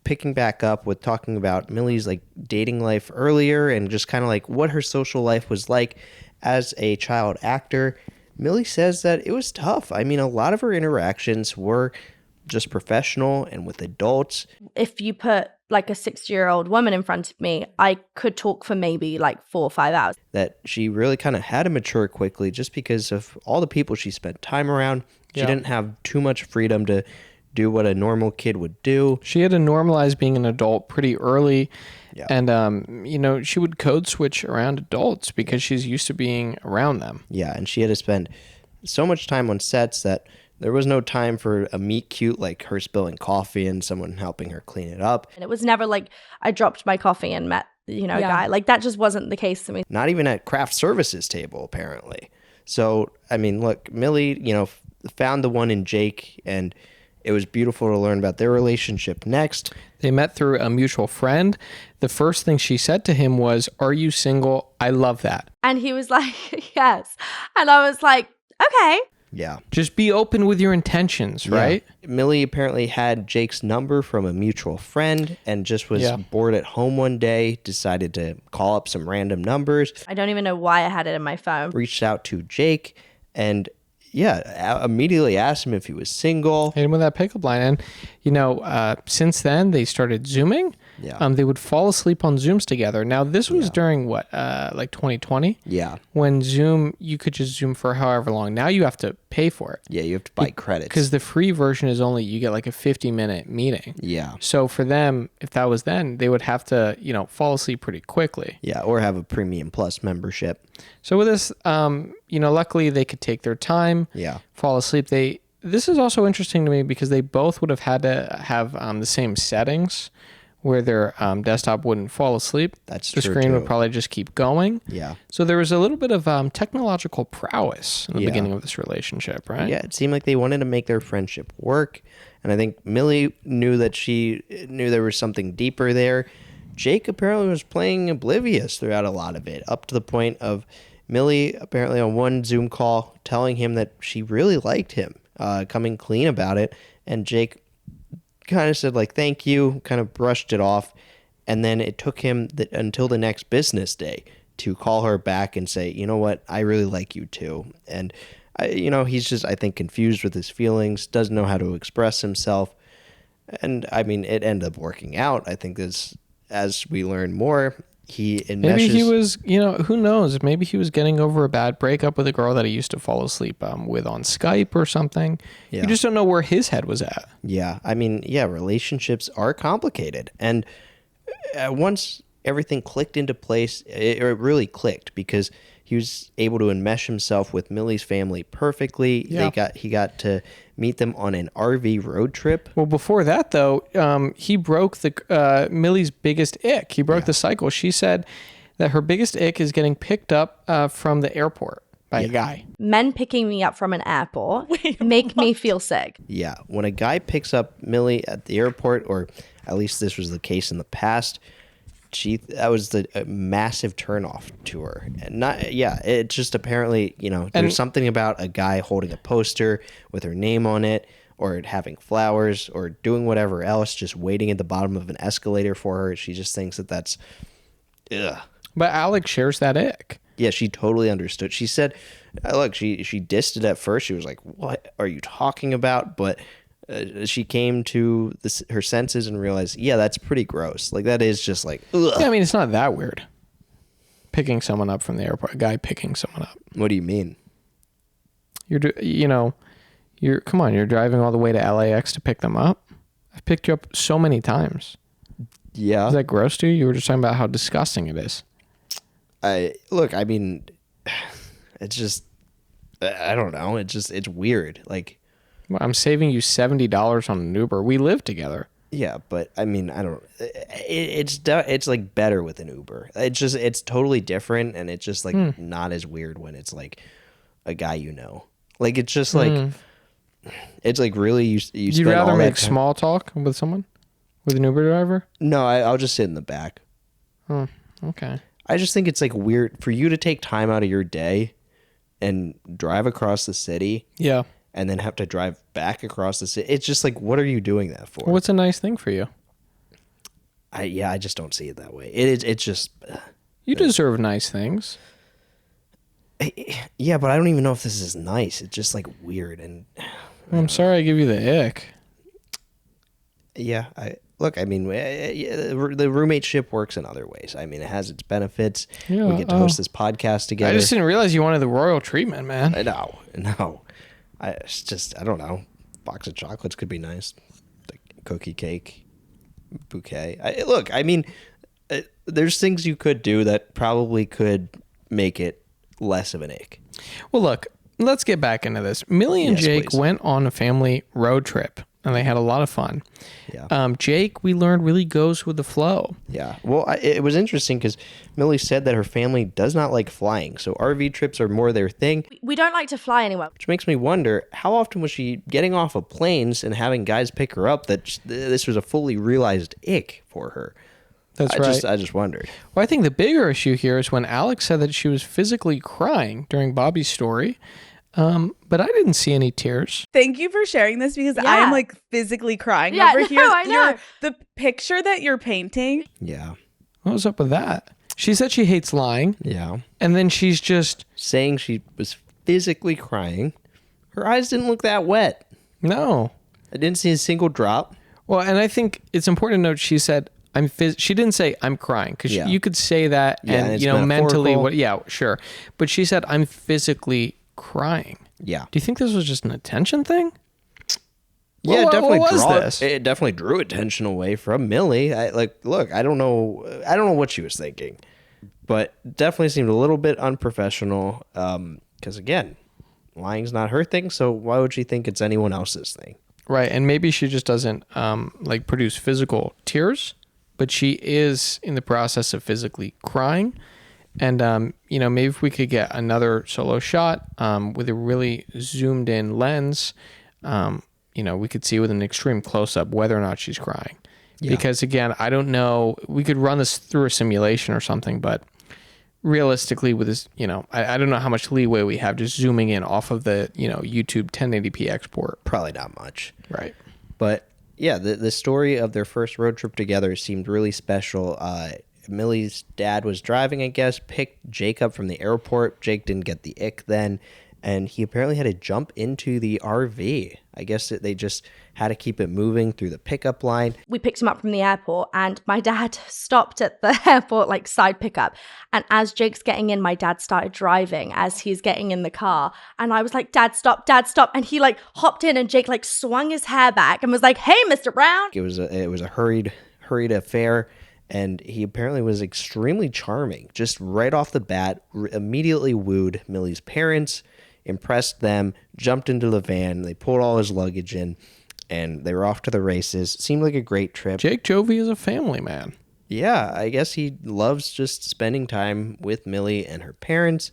picking back up with talking about Millie's dating life earlier and just kind of what her social life was like as a child actor. Millie says that it was tough. I mean, a lot of her interactions were just professional and with adults. If you put a 60-year-old woman in front of me, I could talk for maybe 4 or 5 hours. That she really kind of had to mature quickly just because of all the people she spent time around. She didn't have too much freedom to do what a normal kid would do. She had to normalize being an adult pretty early. Yeah. And, she would code switch around adults because she's used to being around them. Yeah, and she had to spend so much time on sets that there was no time for a meet cute like her spilling coffee and someone helping her clean it up. And it was never I dropped my coffee and met, a guy. That just wasn't the case to me. Not even at craft services table, apparently. So, I mean, look, Millie, found the one in Jake, and it was beautiful to learn about their relationship next. They met through a mutual friend. The first thing she said to him was, "Are you single? I love that." And he was like, yes. And I was like, okay. Yeah. Just be open with your intentions, right? Yeah. Millie apparently had Jake's number from a mutual friend and just was bored at home one day, decided to call up some random numbers. I don't even know why I had it in my phone. Reached out to Jake and immediately asked him if he was single. Hit him with that pickup line. And, since then, they started Zooming. Yeah. They would fall asleep on Zooms together. Now, this was during what, 2020? Yeah. When Zoom, you could just Zoom for however long. Now you have to pay for it. Yeah, you have to buy credits. Because the free version is only, you get like a 50-minute meeting. Yeah. So for them, if that was then, they would have to, fall asleep pretty quickly. Yeah, or have a Premium Plus membership. So with this, luckily they could take their time, fall asleep. This is also interesting to me because they both would have had to have the same settings where their desktop wouldn't fall asleep. That's the true, screen too. would probably just keep going. Yeah. So there was a little bit of technological prowess in the beginning of this relationship, right? Yeah, it seemed like they wanted to make their friendship work. And I think Millie knew that she knew there was something deeper there. Jake apparently was playing oblivious throughout a lot of it, up to the point of Millie apparently on one Zoom call telling him that she really liked him, coming clean about it. And Jake kind of said like, thank you, kind of brushed it off. And then it took him until the next business day to call her back and say, you know what, I really like you too. And, he's just, I think, confused with his feelings, doesn't know how to express himself. And I mean, it ended up working out. I think as we learn more, he enmeshes. Maybe he was, who knows? Maybe he was getting over a bad breakup with a girl that he used to fall asleep with on Skype or something. Yeah. You just don't know where his head was at. Yeah. I mean, relationships are complicated. And once everything clicked into place, it really clicked because he was able to enmesh himself with Millie's family perfectly. Yeah. He got to meet them on an RV road trip. Well, before that, though, he broke Millie's biggest ick. He broke the cycle. She said that her biggest ick is getting picked up from the airport by a guy. Men picking me up from an airport make me feel sick. Yeah. When a guy picks up Millie at the airport, or at least this was the case in the past, that was a massive turnoff to her. And it just apparently, there's something about a guy holding a poster with her name on it, or having flowers, or doing whatever else, just waiting at the bottom of an escalator for her. She just thinks that's ugh. But Alex shares that ick. Yeah, she totally understood. She said, look, she dissed it at first. She was like, what are you talking about? But she came to her senses and realized, yeah, that's pretty gross. Like, that is just like, ugh. Yeah, I mean, it's not that weird. Picking someone up from the airport, a guy picking someone up. What do you mean? You're driving all the way to LAX to pick them up. I've picked you up so many times. Yeah. Is that gross to you? You were just talking about how disgusting it is. I mean, it's just, I don't know. It's weird. Like, Well, I'm saving you $70 on an Uber. We live together. yeah, but I mean, I don't, it's like better with an Uber. It's totally different. And it's just like not as weird when it's like a guy, like, it's just like, it's like really, you You'd spend rather all make that time. small talk with someone? With an Uber driver? No, I'll just sit in the back. Oh, okay. I just think it's like weird for you to take time out of your day and drive across the city. Yeah. And then have to drive back across the city. It's just like, what are you doing that for? Well, what's a nice thing for you? I just don't see it that way. It's just... You deserve nice things. Yeah, but I don't even know if this is nice. It's just like weird. And I'm sorry I give you the ick. yeah, I mean, the roommate-ship works in other ways. I mean, it has its benefits. Yeah, we get to host this podcast together. I just didn't realize you wanted the royal treatment, man. No. It's just, I don't know. Box of chocolates could be nice. Like cookie cake, bouquet. There's things you could do that probably could make it less of an ick. Well, look, let's get back into this. Millie and Yes, Jake please. went on a family road trip, and they had a lot of fun. Yeah. Jake, we learned, really goes with the flow. Yeah. Well, it was interesting because Millie said that her family does not like flying, so RV trips are more their thing, We don't like to fly anywhere. which makes me wonder how often was she getting off of planes and having guys pick her up that this was a fully realized ick for her. That's right. I just wondered. Well, I think the bigger issue here is when Alex said that she was physically crying during Bobby's story, but I didn't see any tears. Thank you for sharing this because Yeah. I am like physically crying Yeah, over no, here. I know. The picture that you're painting. Yeah. What was up with that? She said she hates lying, Yeah. and then she's just, Saying she was physically crying. Her eyes didn't look that wet. no. I didn't see a single drop. Well, and I think it's important to note she said, she didn't say I'm crying, because Yeah. you could say that Yeah, and and, it's mentally, metaphorical. sure. But she said I'm physically crying. Yeah. Do you think this was just an attention thing? Yeah, What was this? It definitely drew attention away from Millie. Look, I don't know what she was thinking, but definitely seemed a little bit unprofessional. Because again, lying's not her thing, so why would she think it's anyone else's thing? Right, and maybe she just doesn't produce physical tears, but she is in the process of physically crying. And maybe if we could get another solo shot with a really zoomed in lens. We could see with an extreme close-up whether or not she's crying. Yeah. Because, again, I don't know. We could run this through a simulation or something, but realistically with this, I don't know how much leeway we have just zooming in off of the, YouTube 1080p export. Probably not much. Right. But, yeah, the story of their first road trip together seemed really special. Millie's dad was driving, I guess, picked Jake up from the airport. Jake didn't get the ick then. And he apparently had to jump into the RV. I guess that they just had to keep it moving through the pickup line. We picked him up from the airport and my dad stopped at the airport, side pickup. And as Jake's getting in, my dad started driving as he's getting in the car. And I was like, Dad, stop. And he hopped in and Jake swung his hair back and was like, hey, Mr. Brown. It was a hurried affair. And he apparently was extremely charming. Just right off the bat, immediately wooed Millie's parents, impressed them, jumped into the van. They pulled all his luggage in, and they were off to the races. Seemed like a great trip. Jake Jovi is a family man. Yeah, I guess he loves just spending time with Millie and her parents.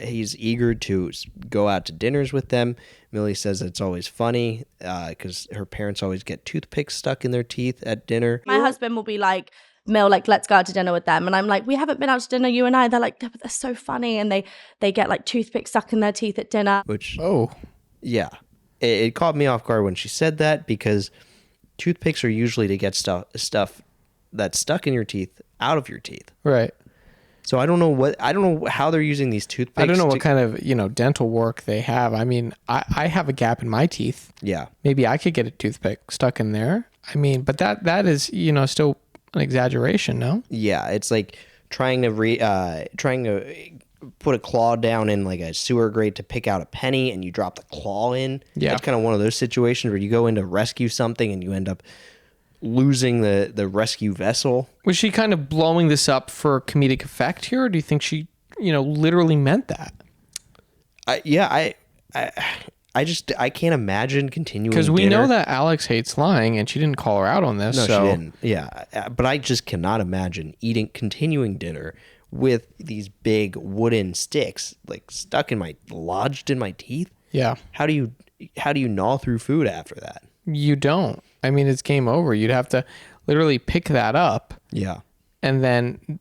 He's eager to go out to dinners with them. Millie says it's always funny because her parents always get toothpicks stuck in their teeth at dinner. My husband will be like, Mill, let's go out to dinner with them. And I'm like, we haven't been out to dinner, you and I. They're like, they're so funny. And they get toothpicks stuck in their teeth at dinner. Which, yeah. It caught me off guard when she said that because toothpicks are usually to get stuff that's stuck in your teeth out of your teeth. Right. So I don't know how they're using these toothpicks. I don't know what kind of, dental work they have. I mean, I have a gap in my teeth. Yeah. Maybe I could get a toothpick stuck in there. I mean, but that is, still an exaggeration, no? Yeah, it's like trying to put a claw down in a sewer grate to pick out a penny and you drop the claw in. Yeah. It's kind of one of those situations where you go in to rescue something and you end up losing the rescue vessel. Was she kind of blowing this up for comedic effect here, or do you think she, literally meant that? I can't imagine continuing. Because we know that Alex hates lying, and she didn't call her out on this. No, so. she didn't. Yeah, but I just cannot imagine continuing dinner with these big wooden sticks lodged in my teeth. Yeah. How do you gnaw through food after that? You don't. I mean, it's game over. You'd have to literally pick that up. Yeah. And then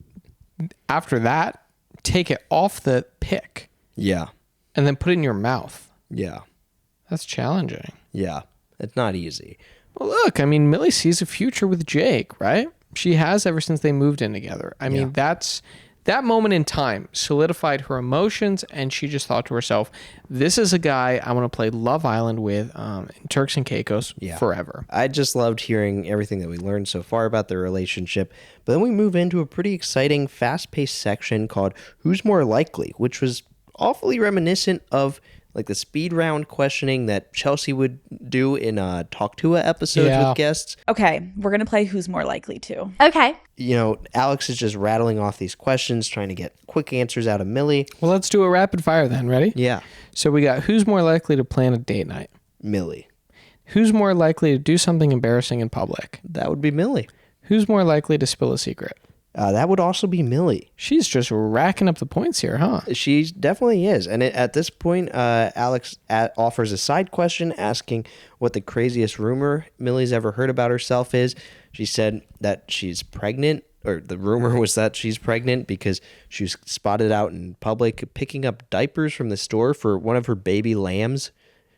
after that, take it off the pick. Yeah. And then put it in your mouth. Yeah. That's challenging. Yeah. It's not easy. Well, look, I mean, Millie sees a future with Jake, right? She has ever since they moved in together. I mean, that moment in time solidified her emotions, and she just thought to herself, this is a guy I want to play Love Island with in Turks and Caicos forever. I just loved hearing everything that we learned so far about their relationship. But then we move into a pretty exciting, fast-paced section called Who's More Likely, which was awfully reminiscent of the speed round questioning that Chelsea would do in Talk Tuah episodes with guests. Okay, we're going to play Who's More Likely To. Okay. Alex is just rattling off these questions, trying to get quick answers out of Millie. Well, let's do a rapid fire then. Ready? Yeah. So we got who's more likely to plan a date night? Millie. Who's more likely to do something embarrassing in public? That would be Millie. Who's more likely to spill a secret? That would also be Millie. She's just racking up the points here, huh? She definitely is. And at this point, Alex offers a side question asking what the craziest rumor Millie's ever heard about herself is. She said that she's pregnant, or the rumor was that she's pregnant because she was spotted out in public picking up diapers from the store for one of her baby lambs,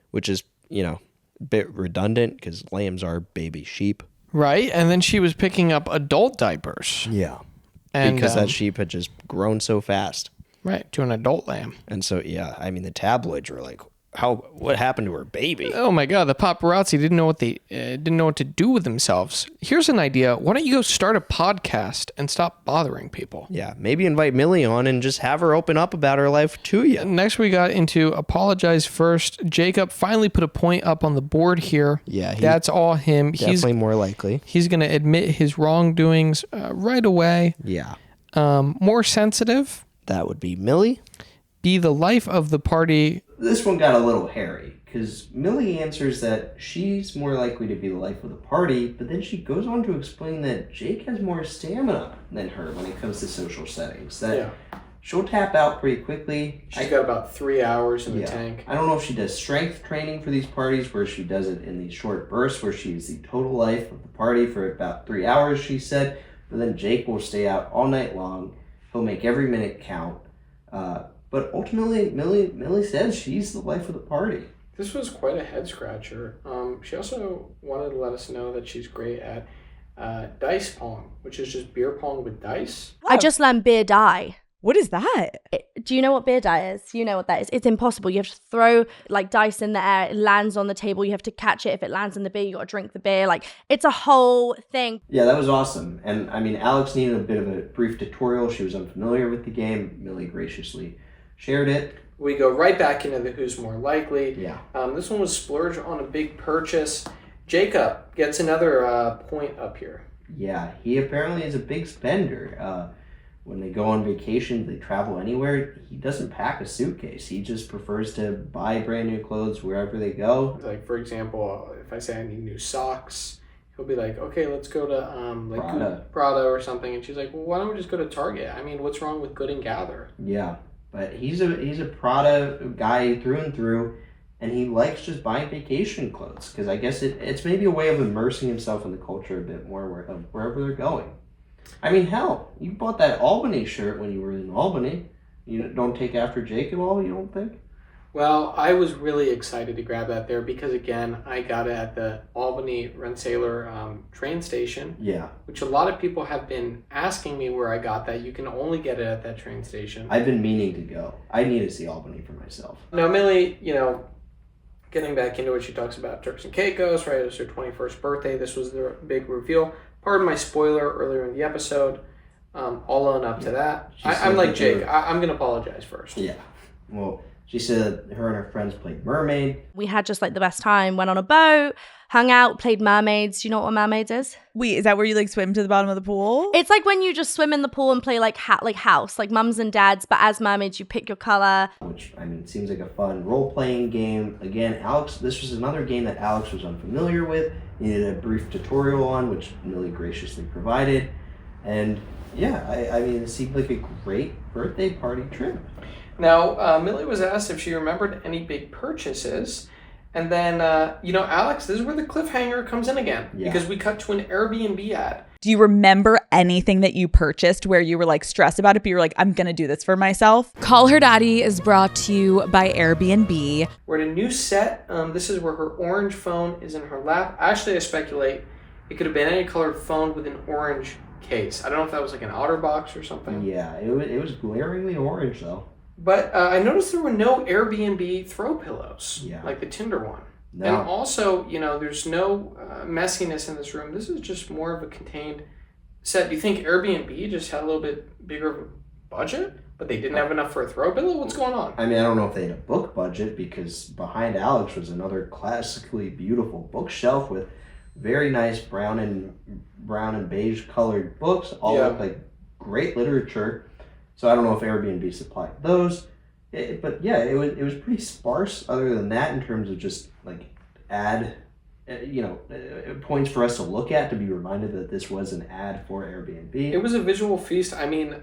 which is, a bit redundant because lambs are baby sheep. Right, and then she was picking up adult diapers. Yeah, and, because that sheep had just grown so fast. Right, to an adult lamb. And so, yeah, I mean, the tabloids were like, what happened to her baby. Oh my God, the paparazzi didn't know what to do with themselves. Here's an idea. Why don't you go start a podcast and stop bothering people? Yeah, maybe invite Millie on and just have her open up about her life to you. Next, we got into apologize first. Jacob finally put a point up on the board here. Yeah, that's all him. Definitely more likely. He's going to admit his wrongdoings right away. Yeah. More sensitive. That would be Millie. Be the life of the party. This one got a little hairy, because Millie answers that she's more likely to be the life of the party, but then she goes on to explain that Jake has more stamina than her when it comes to social settings. That she'll tap out pretty quickly. She's got about 3 hours in the tank. I don't know if she does strength training for these parties, where she does it in these short bursts, where she's the total life of the party for about 3 hours, she said, but then Jake will stay out all night long. He'll make every minute count. But ultimately, Millie says she's the life of the party. This was quite a head scratcher. She also wanted to let us know that she's great at dice pong, which is just beer pong with dice. I just learned beer die. What is that? Do you know what beer die is? You know what that is. It's impossible. You have to throw like dice in the air. It lands on the table. You have to catch it. If it lands in the beer, you got to drink the beer. Like, it's a whole thing. Yeah, that was awesome. And I mean, Alex needed a bit of a brief tutorial. She was unfamiliar with the game. Millie graciously shared it. We go right back into the who's more likely. Yeah. This one was splurge on a big purchase. Jacob gets another point up here. Yeah, he apparently is a big spender. When they go on vacation, they travel anywhere, he doesn't pack a suitcase. He just prefers to buy brand new clothes wherever they go. Like, for example, if I say I need new socks, he'll be like, okay, let's go to Prada or something. And she's like, well, why don't we just go to Target? I mean, what's wrong with Good and Gather? Yeah, but he's a Prada guy through and through, and he likes just buying vacation clothes, because I guess it's maybe a way of immersing himself in the culture a bit more wherever they're going. I mean, hell, you bought that Albany shirt when you were in Albany. You don't take after Jake at all, you don't think? Well, I was really excited to grab that there because, again, I got it at the Albany Rensselaer train station. Yeah. Which a lot of people have been asking me where I got that. You can only get it at that train station. I've been meaning to go. I need to see Albany for myself. Now, Millie, getting back into what she talks about Turks and Caicos, right? It was her 21st birthday. This was the big reveal. Pardon my spoiler earlier in the episode. I'll own up to that. I'm like Jake. I'm going to apologize first. Yeah. Well, she said her and her friends played mermaid. We had just like the best time. Went on a boat, hung out, played mermaids. Do you know what mermaids is? Wait, is that where you like swim to the bottom of the pool? It's like when you just swim in the pool and play like house, like mums and dads. But as mermaids, you pick your color. Which, I mean, seems like a fun role-playing game. Again, this was another game that Alex was unfamiliar with. Needed a brief tutorial on, which Millie graciously provided. And yeah, I mean, it seemed like a great birthday party trip. Now, Millie was asked if she remembered any big purchases. And then, Alex, this is where the cliffhanger comes in again. Yeah. Because we cut to an Airbnb ad. Do you remember anything that you purchased where you were like stressed about it, but you were like, I'm going to do this for myself? Call Her Daddy is brought to you by Airbnb. We're at a new set. This is where her orange phone is in her lap. Actually, I speculate it could have been any colored phone with an orange case. I don't know if that was like an OtterBox or something. Yeah, it was glaringly orange though. But I noticed there were no Airbnb throw pillows, like the Tinder one. No. And also, there's no messiness in this room. This is just more of a contained set. Do you think Airbnb just had a little bit bigger of a budget, but they didn't have enough for a throw pillow? What's going on? I mean, I don't know if they had a book budget, because behind Alex was another classically beautiful bookshelf with very nice brown and beige colored books, all look like great literature. So I don't know if Airbnb supplied those, but yeah, it was pretty sparse. Other than that, in terms of just like points for us to look at to be reminded that this was an ad for Airbnb. It was a visual feast. I mean,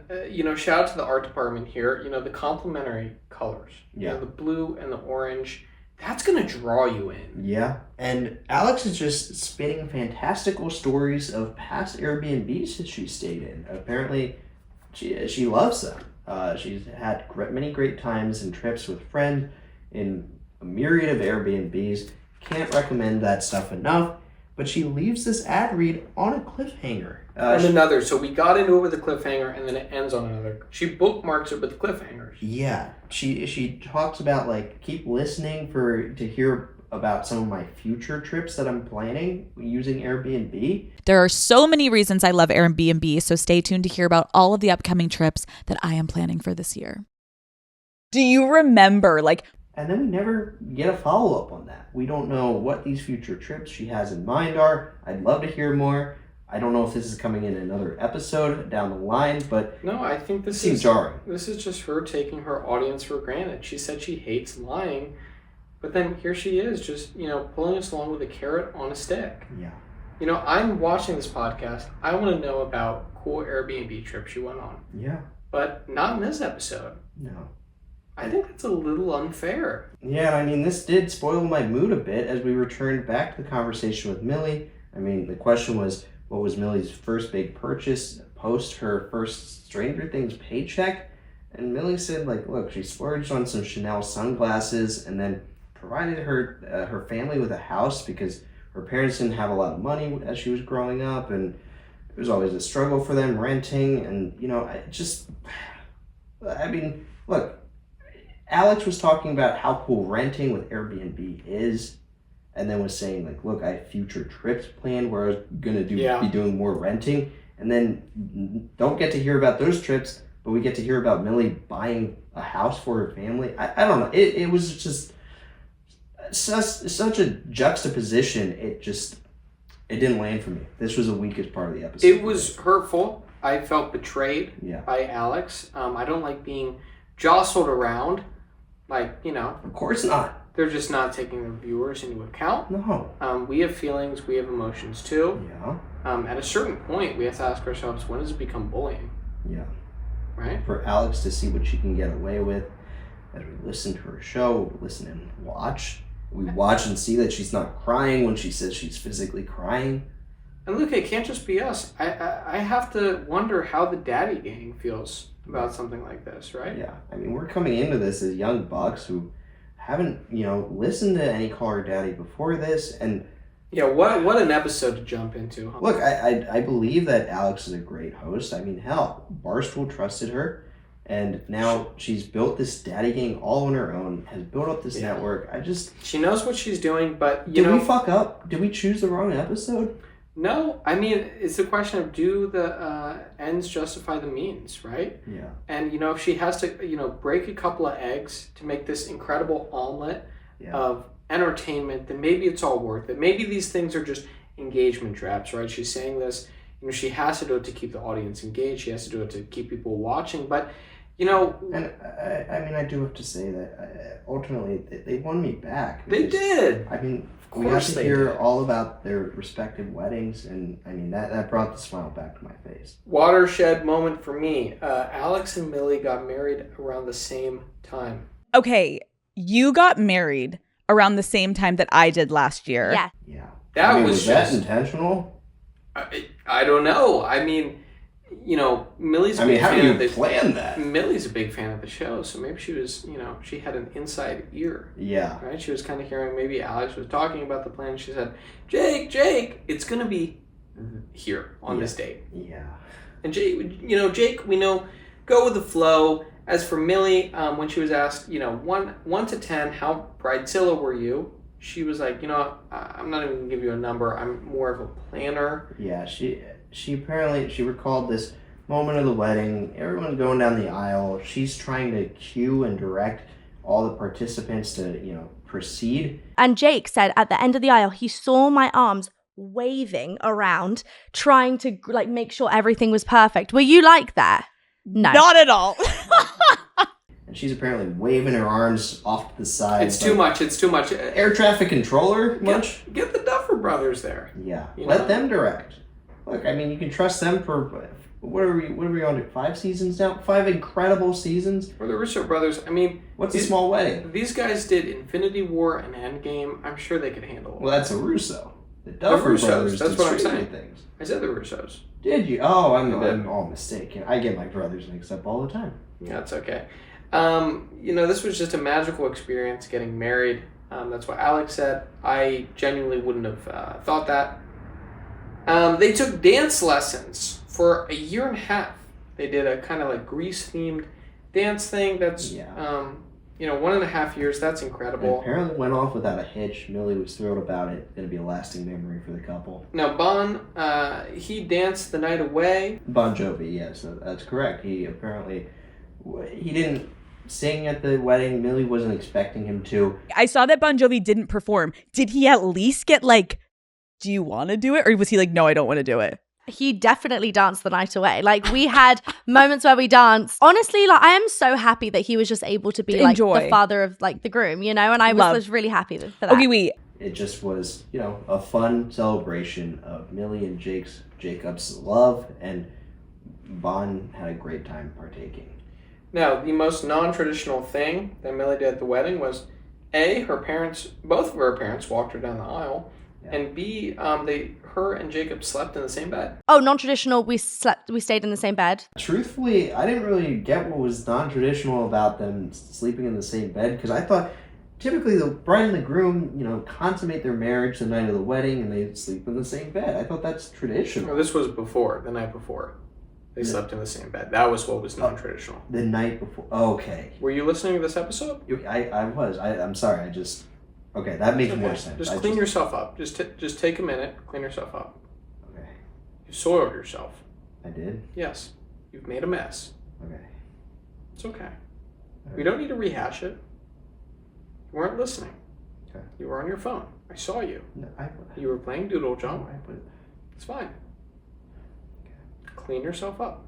shout out to the art department here. The complementary colors. Yeah. The blue and the orange. That's gonna draw you in. Yeah, and Alex is just spinning fantastical stories of past Airbnbs that she stayed in. Apparently, she loves them. She's had many great times and trips with friends in a myriad of Airbnbs. Can't recommend that stuff enough. but she leaves this ad read on a cliffhanger. And another. So we got into it with a cliffhanger, and then it ends on another. She bookmarks it with cliffhangers. Yeah, she talks about like keep listening to hear about some of my future trips that I'm planning using Airbnb. There are so many reasons I love Airbnb, so stay tuned to hear about all of the upcoming trips that I am planning for this year. Do you remember, like... And then we never get a follow-up on that. We don't know what these future trips she has in mind are. I'd love to hear more. I don't know if this is coming in another episode down the line, but no, I think this seems jarring. This is just her taking her audience for granted. She said she hates lying, but then here she is just, pulling us along with a carrot on a stick. Yeah. I'm watching this podcast. I want to know about cool Airbnb trips she went on. Yeah. But not in this episode. No. I think that's a little unfair. Yeah, I mean, this did spoil my mood a bit as we returned back to the conversation with Millie. I mean, the question was, what was Millie's first big purchase post her first Stranger Things paycheck? And Millie said, like, look, she splurged on some Chanel sunglasses and then provided her family with a house because her parents didn't have a lot of money as she was growing up, and it was always a struggle for them renting. And, look, Alex was talking about how cool renting with Airbnb is, and then was saying, like, look, I have future trips planned where I was going to be doing more renting, and then don't get to hear about those trips, but we get to hear about Millie buying a house for her family. I don't know. It was just such a juxtaposition. It didn't land for me. This was the weakest part of the episode. It was hurtful. I felt betrayed by Alex. I don't like being jostled around. Of course not. They're just not taking the viewers into account. No. We have feelings. We have emotions too. Yeah. At a certain point, we have to ask ourselves, when does it become bullying? Yeah. Right? For Alex to see what she can get away with as we listen to her show, listen and watch. We watch and see that she's not crying when she says she's physically crying. And look, it can't just be us. I have to wonder how the daddy gang feels about something like this, right? Yeah. I mean, we're coming into this as young bucks who haven't, listened to any Call Her Daddy before this. And yeah, what an episode to jump into. Huh? Look, I believe that Alex is a great host. I mean, hell, Barstool trusted her. And now she's built this daddy gang all on her own, has built up this network. She knows what she's doing, but, Did we fuck up? Did we choose the wrong episode? No, I mean, it's a question of do the ends justify the means, right? Yeah. And, if she has to, break a couple of eggs to make this incredible omelet of entertainment, then maybe it's all worth it. Maybe these things are just engagement traps, right? She's saying this, she has to do it to keep the audience engaged. She has to do it to keep people watching. But, And I do have to say that ultimately they won me back. They did. I mean, we got to hear all about their respective weddings, and I mean that brought the smile back to my face. Watershed moment for me. Alex and Millie got married around the same time. Okay, you got married around the same time that I did last year. Yeah. Yeah. That was that intentional? I don't know. I mean, Millie's a big how fan do of you the plan that? Millie's a big fan of the show, so maybe she was, she had an inside ear. Yeah. Right? She was kind of hearing maybe Alex was talking about the plan. She said, Jake, it's going to be here on this date. Yeah. And Jake, we know, go with the flow. As for Millie, when she was asked, 1 to 10, how bridezilla were you? She was like, I'm not even going to give you a number. I'm more of a planner. Yeah, she apparently, she recalled this moment of the wedding. Everyone's going down the aisle. She's trying to cue and direct all the participants to, proceed. And Jake said at the end of the aisle, he saw my arms waving around, trying to make sure everything was perfect. Were you like that? No. Not at all. And she's apparently waving her arms off to the side. It's too much. Air traffic controller, much? Get the Duffer Brothers there. Yeah. Let them direct. Look, I mean, you can trust them for, what are we on to, 5 seasons now? 5 incredible seasons? Or the Russo brothers, I mean... What's a small wedding? These guys did Infinity War and Endgame. I'm sure they could handle it. Well, that's a Russo. The Duffer Brothers. That's what I'm saying. Things. I said the Russos. Did you? Oh, I'm all mistaken. I get my brothers mixed up all the time. Yeah, that's okay. This was just a magical experience getting married. That's what Alex said. I genuinely wouldn't have thought that. They took dance lessons for a year and a half. They did a kind of like Grease-themed dance thing. That's, 1.5 years. That's incredible. And apparently went off without a hitch. Millie was thrilled about it. Going to be a lasting memory for the couple. Now, Bon, he danced the night away. Bon Jovi, yes, that's correct. He didn't sing at the wedding. Millie wasn't expecting him to. I saw that Bon Jovi didn't perform. Did he at least get like, do you want to do it? Or was he like, no, I don't want to do it? He definitely danced the night away. Like, we had moments where we danced. Honestly, like, I am so happy that he was just able to be like the father of like the groom, and I was really happy for that. Okay, wait. It just was, a fun celebration of Millie and Jacob's love, and Bon had a great time partaking. Now, the most non-traditional thing that Millie did at the wedding was A, both of her parents walked her down the aisle, and B, her and Jacob slept in the same bed. Oh, non-traditional, we stayed in the same bed. Truthfully, I didn't really get what was non-traditional about them sleeping in the same bed, because I thought typically the bride and the groom, consummate their marriage the night of the wedding and they sleep in the same bed. I thought that's traditional. Well, this was the night before. They slept in the same bed. That was what was non-traditional. The night before. Okay. Were you listening to this episode? I was. I'm sorry. Okay, that makes more sense. Just clean yourself up. Just take a minute. Clean yourself up. Okay. You soiled yourself. I did? Yes. You've made a mess. Okay. It's okay. We don't need to rehash it. You weren't listening. Okay. You were on your phone. I saw you. No, You were playing Doodle Jump. No, It's fine. Okay. Clean yourself up.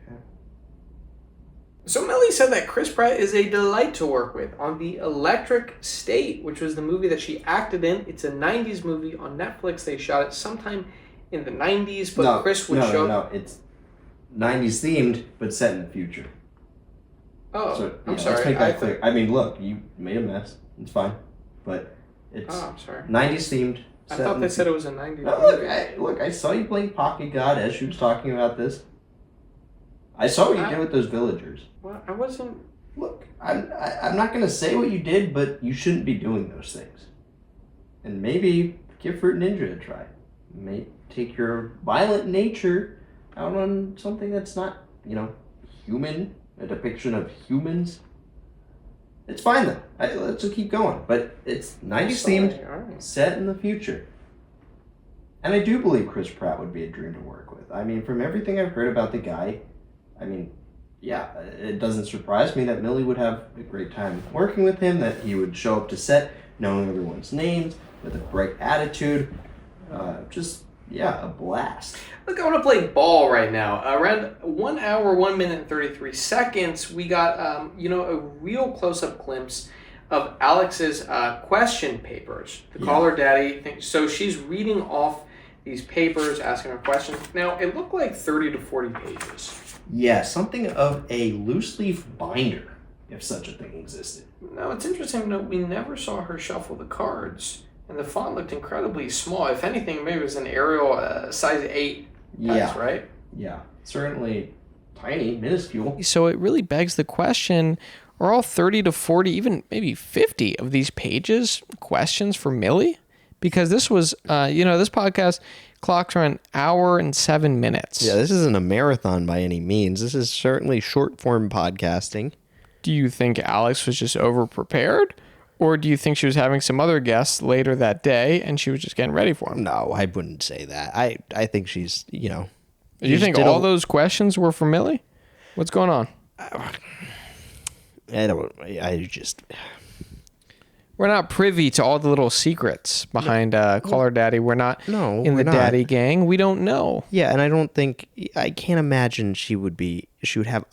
Okay. So Millie said that Chris Pratt is a delight to work with on The Electric State, which was the movie that she acted in. It's a 90s movie on Netflix. They shot it sometime in the 90s, but Chris would show... No, it's 90s themed, but set in the future. Oh, so, I'm sorry. Let's make that clear. I mean, look, you made a mess. It's fine. But it's I'm sorry. 90s themed. I thought they said it was a 90s Look, I saw you playing Pocket God as she was talking about this. I saw what you did with those villagers. Well, I wasn't... Look, I'm not going to say what you did, but you shouldn't be doing those things. And maybe give Fruit Ninja a try. Take your violent nature out on something that's not, human, a depiction of humans. It's fine though. Let's just keep going. But it's 90s themed, set in the future. And I do believe Chris Pratt would be a dream to work with. I mean, from everything I've heard about the guy, it doesn't surprise me that Millie would have a great time working with him, that he would show up to set knowing everyone's names, with a bright attitude. A blast. Look, I want to play ball right now. Around 1 hour, 1 minute, and 33 seconds, we got, a real close-up glimpse of Alex's question papers. The caller daddy thing. So she's reading off these papers, asking her questions. Now, it looked like 30 to 40 pages. Yeah, something of a loose-leaf binder, if such a thing existed. Now, it's interesting to note we never saw her shuffle the cards. And the font looked incredibly small. If anything, maybe it was an Arial size 8 text, right? Yeah, certainly tiny, minuscule. So it really begs the question, are all 30 to 40, even maybe 50 of these pages questions for Millie? Because this was, this podcast clocks around an hour and 7 minutes. Yeah, this isn't a marathon by any means. This is certainly short-form podcasting. Do you think Alex was just over-prepared? Or do you think she was having some other guests later that day and she was just getting ready for them? No, I wouldn't say that. I think she's, Do you think all those questions were for Millie? What's going on? We're not privy to all the little secrets behind Caller Daddy. We're not in the daddy gang. We don't know. Yeah, and I can't imagine she would have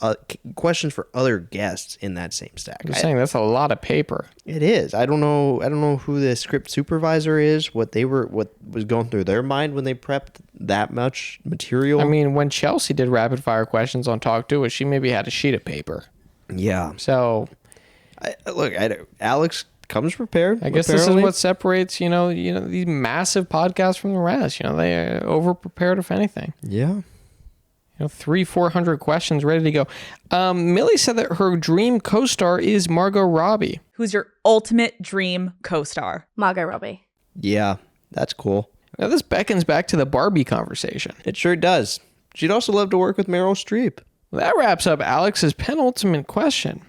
questions for other guests in that same stack. I'm saying that's a lot of paper. It is. I don't know who the script supervisor is, what was going through their mind when they prepped that much material. I mean, when Chelsea did rapid fire questions on Talk Tuah, she maybe had a sheet of paper. Yeah. So, Alex comes prepared. I guess this is what separates, these massive podcasts from the rest. They are over prepared, if anything. Yeah. 300-400 questions ready to go. Millie said that her dream co-star is Margot Robbie. Who's your ultimate dream co-star? Margot Robbie. Yeah, that's cool. Now this beckons back to the Barbie conversation. It sure does. She'd also love to work with Meryl Streep. Well, that wraps up Alex's penultimate question.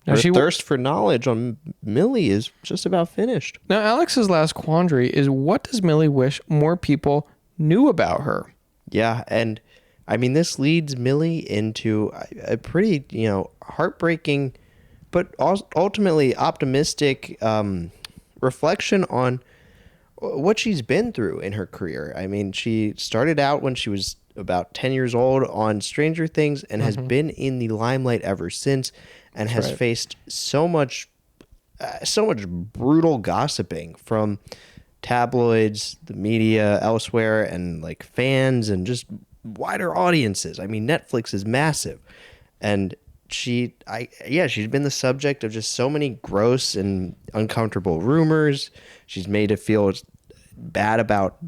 Now Her thirst for knowledge on Millie is just about finished. Now Alex's last quandary is, what does Millie wish more people knew about her? Yeah, and I mean, this leads Millie into a pretty, heartbreaking, but ultimately optimistic reflection on what she's been through in her career. I mean, she started out when she was about 10 years old on Stranger Things and has been in the limelight ever since, and has faced so much brutal gossiping from tabloids, the media elsewhere, and like fans and just wider audiences. I mean, Netflix is massive, and she's been the subject of just so many gross and uncomfortable rumors. She's made to feel bad about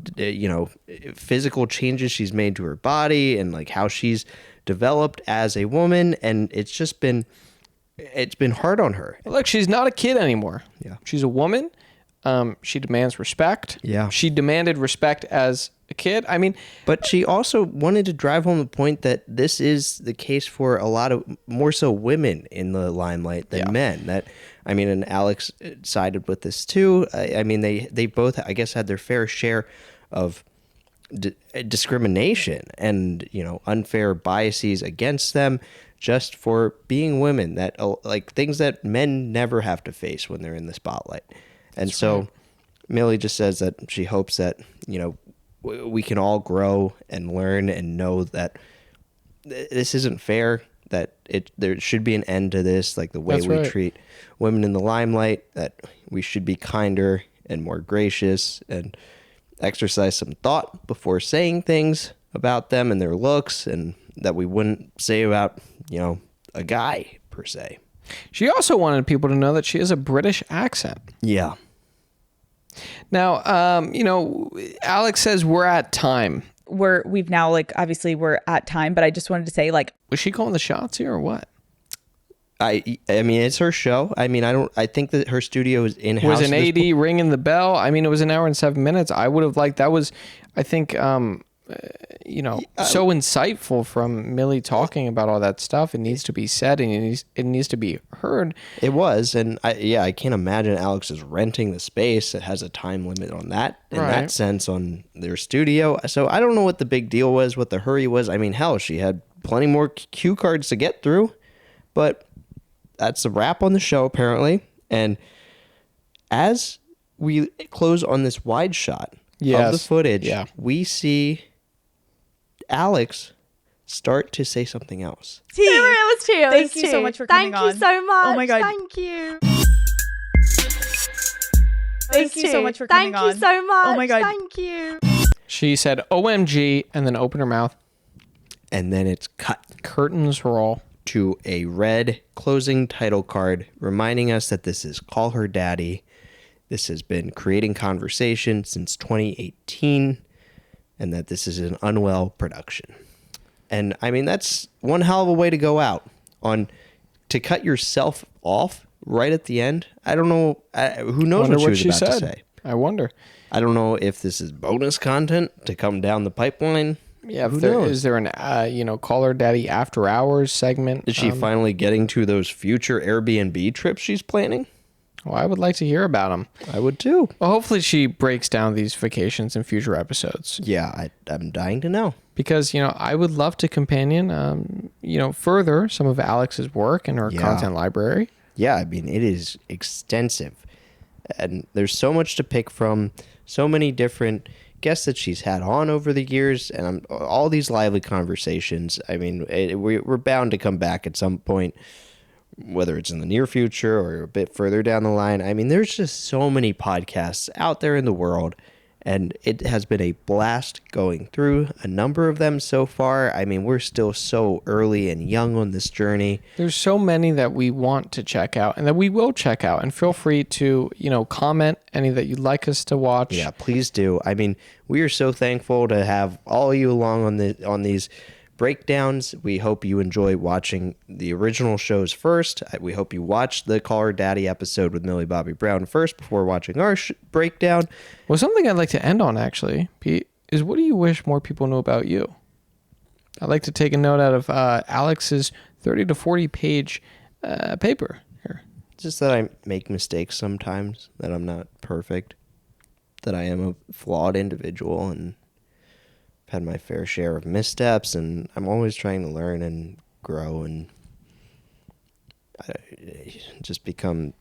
physical changes she's made to her body and like how she's developed as a woman, and it's been hard on her. Look, she's not a kid anymore. Yeah. She's a woman. She demands respect. Yeah. She demanded respect as a kid. I mean, but she also wanted to drive home the point that this is the case for a lot of more so women in the limelight than men. And Alex sided with this too. I mean, they both, I guess, had their fair share of discrimination and, unfair biases against them just for being women, that like things that men never have to face when they're in the spotlight. And so Millie just says that she hopes that, we can all grow and learn and know that this isn't fair, that there should be an end to this, like the way we treat women in the limelight, that we should be kinder and more gracious and exercise some thought before saying things about them and their looks, and that we wouldn't say about, a guy per se. she also wanted people to know that she has a British accent. Yeah. Now, Alex says we're at time. We've now, like, obviously we're at time, but I just wanted to say, like, Was she calling the shots here or what? I mean, it's her show. I mean, I think that her studio is in-house. Was an AD ringing the bell? I mean, it was an hour and 7 minutes. I would have liked, that was, I think, so insightful from Millie talking about all that stuff. It needs to be said and it needs to be heard. It was, and I can't imagine Alex is renting the space. It has a time limit on that, in that sense, on their studio. So I don't know what the big deal was, what the hurry was. I mean, hell, she had plenty more cue cards to get through, but that's a wrap on the show, apparently. And as we close on this wide shot of the footage, we see Alex start to say something else. It was T. Thank you so much for coming on. Thank you so much. Oh my God. Thank you. Thank you so much for coming on. Thank you so much. Oh my God. Thank you. She said OMG and then opened her mouth. And then it's cut Curtains roll to a red closing title card reminding us that this is Call Her Daddy. This has been creating conversation since 2018, and that this is an Unwell production. And I mean, that's one hell of a way to go out, to cut yourself off right at the end. I don't know. Who knows what she was about to say? I wonder. I don't know if this is bonus content to come down the pipeline. Yeah, is there an Call Her Daddy after hours segment? Is she finally getting to those future Airbnb trips she's planning? Well, I would like to hear about them. I would too. Well, hopefully she breaks down these vacations in future episodes. Yeah, I'm dying to know. Because, I would love to companion, further some of Alex's work in her content library. Yeah, I mean, it is extensive. And there's so much to pick from, so many different guests that she's had on over the years, and all these lively conversations. I mean, we're bound to come back at some point, whether it's in the near future or a bit further down the line. I mean, there's just so many podcasts out there in the world, and it has been a blast going through a number of them so far. I mean, we're still so early and young on this journey. There's so many that we want to check out and that we will check out, and feel free to, comment any that you'd like us to watch. Yeah, please do. I mean, we are so thankful to have all you along on these breakdowns. We hope you enjoy watching the original shows first. We hope you watch the Call Her Daddy episode with Millie Bobby Brown first before watching our breakdown. Well, something I'd like to end on, actually, Pete, is what do you wish more people knew about you? I'd like to take a note out of Alex's 30 to 40 page paper here. Just that I make mistakes sometimes, that I'm not perfect, that I am a flawed individual, and I've had my fair share of missteps, and I'm always trying to learn and grow and just become,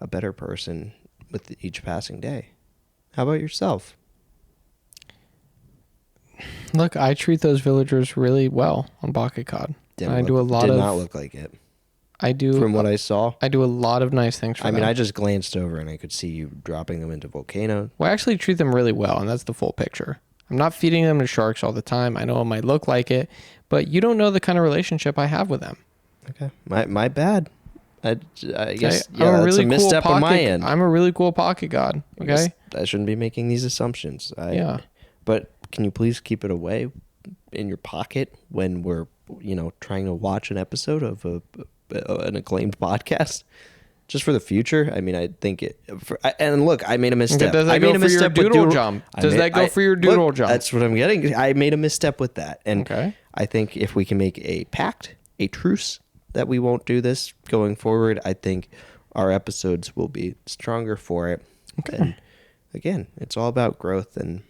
a better person with each passing day. How about yourself? Look, I treat those villagers really well on Bakakad. Did not look like it. I do. From what I saw. I do a lot of nice things for them. I just glanced over and I could see you dropping them into volcanoes. Well, I actually treat them really well, and that's the full picture. I'm not feeding them to sharks all the time. I know it might look like it, but you don't know the kind of relationship I have with them. Okay. My bad. I guess that's a misstep on my end. I'm a really cool pocket god. Okay. I shouldn't be making these assumptions. But can you please keep it away in your pocket when we're, trying to watch an episode of an acclaimed podcast? Just for the future. I mean, I think it. And look, I made a misstep. Does that go for your doodle jump? Does that go for your doodle jump? That's what I'm getting. I made a misstep with that, and okay. I think if we can make a pact, a truce, that we won't do this going forward, I think our episodes will be stronger for it. Okay. And again, it's all about growth and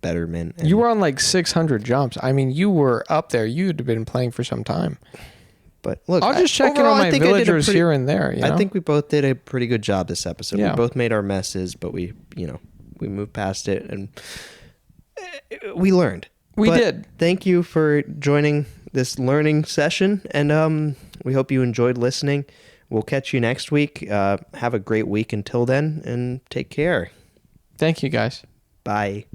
betterment. And you were on like 600 jumps. I mean, you were up there. You'd been playing for some time. But look, I'll just check in on my villagers here and there. I think we both did a pretty good job this episode. Yeah. We both made our messes, but we moved past it and we learned. We did. Thank you for joining this learning session, and we hope you enjoyed listening. We'll catch you next week. Have a great week until then, and take care. Thank you, guys. Bye.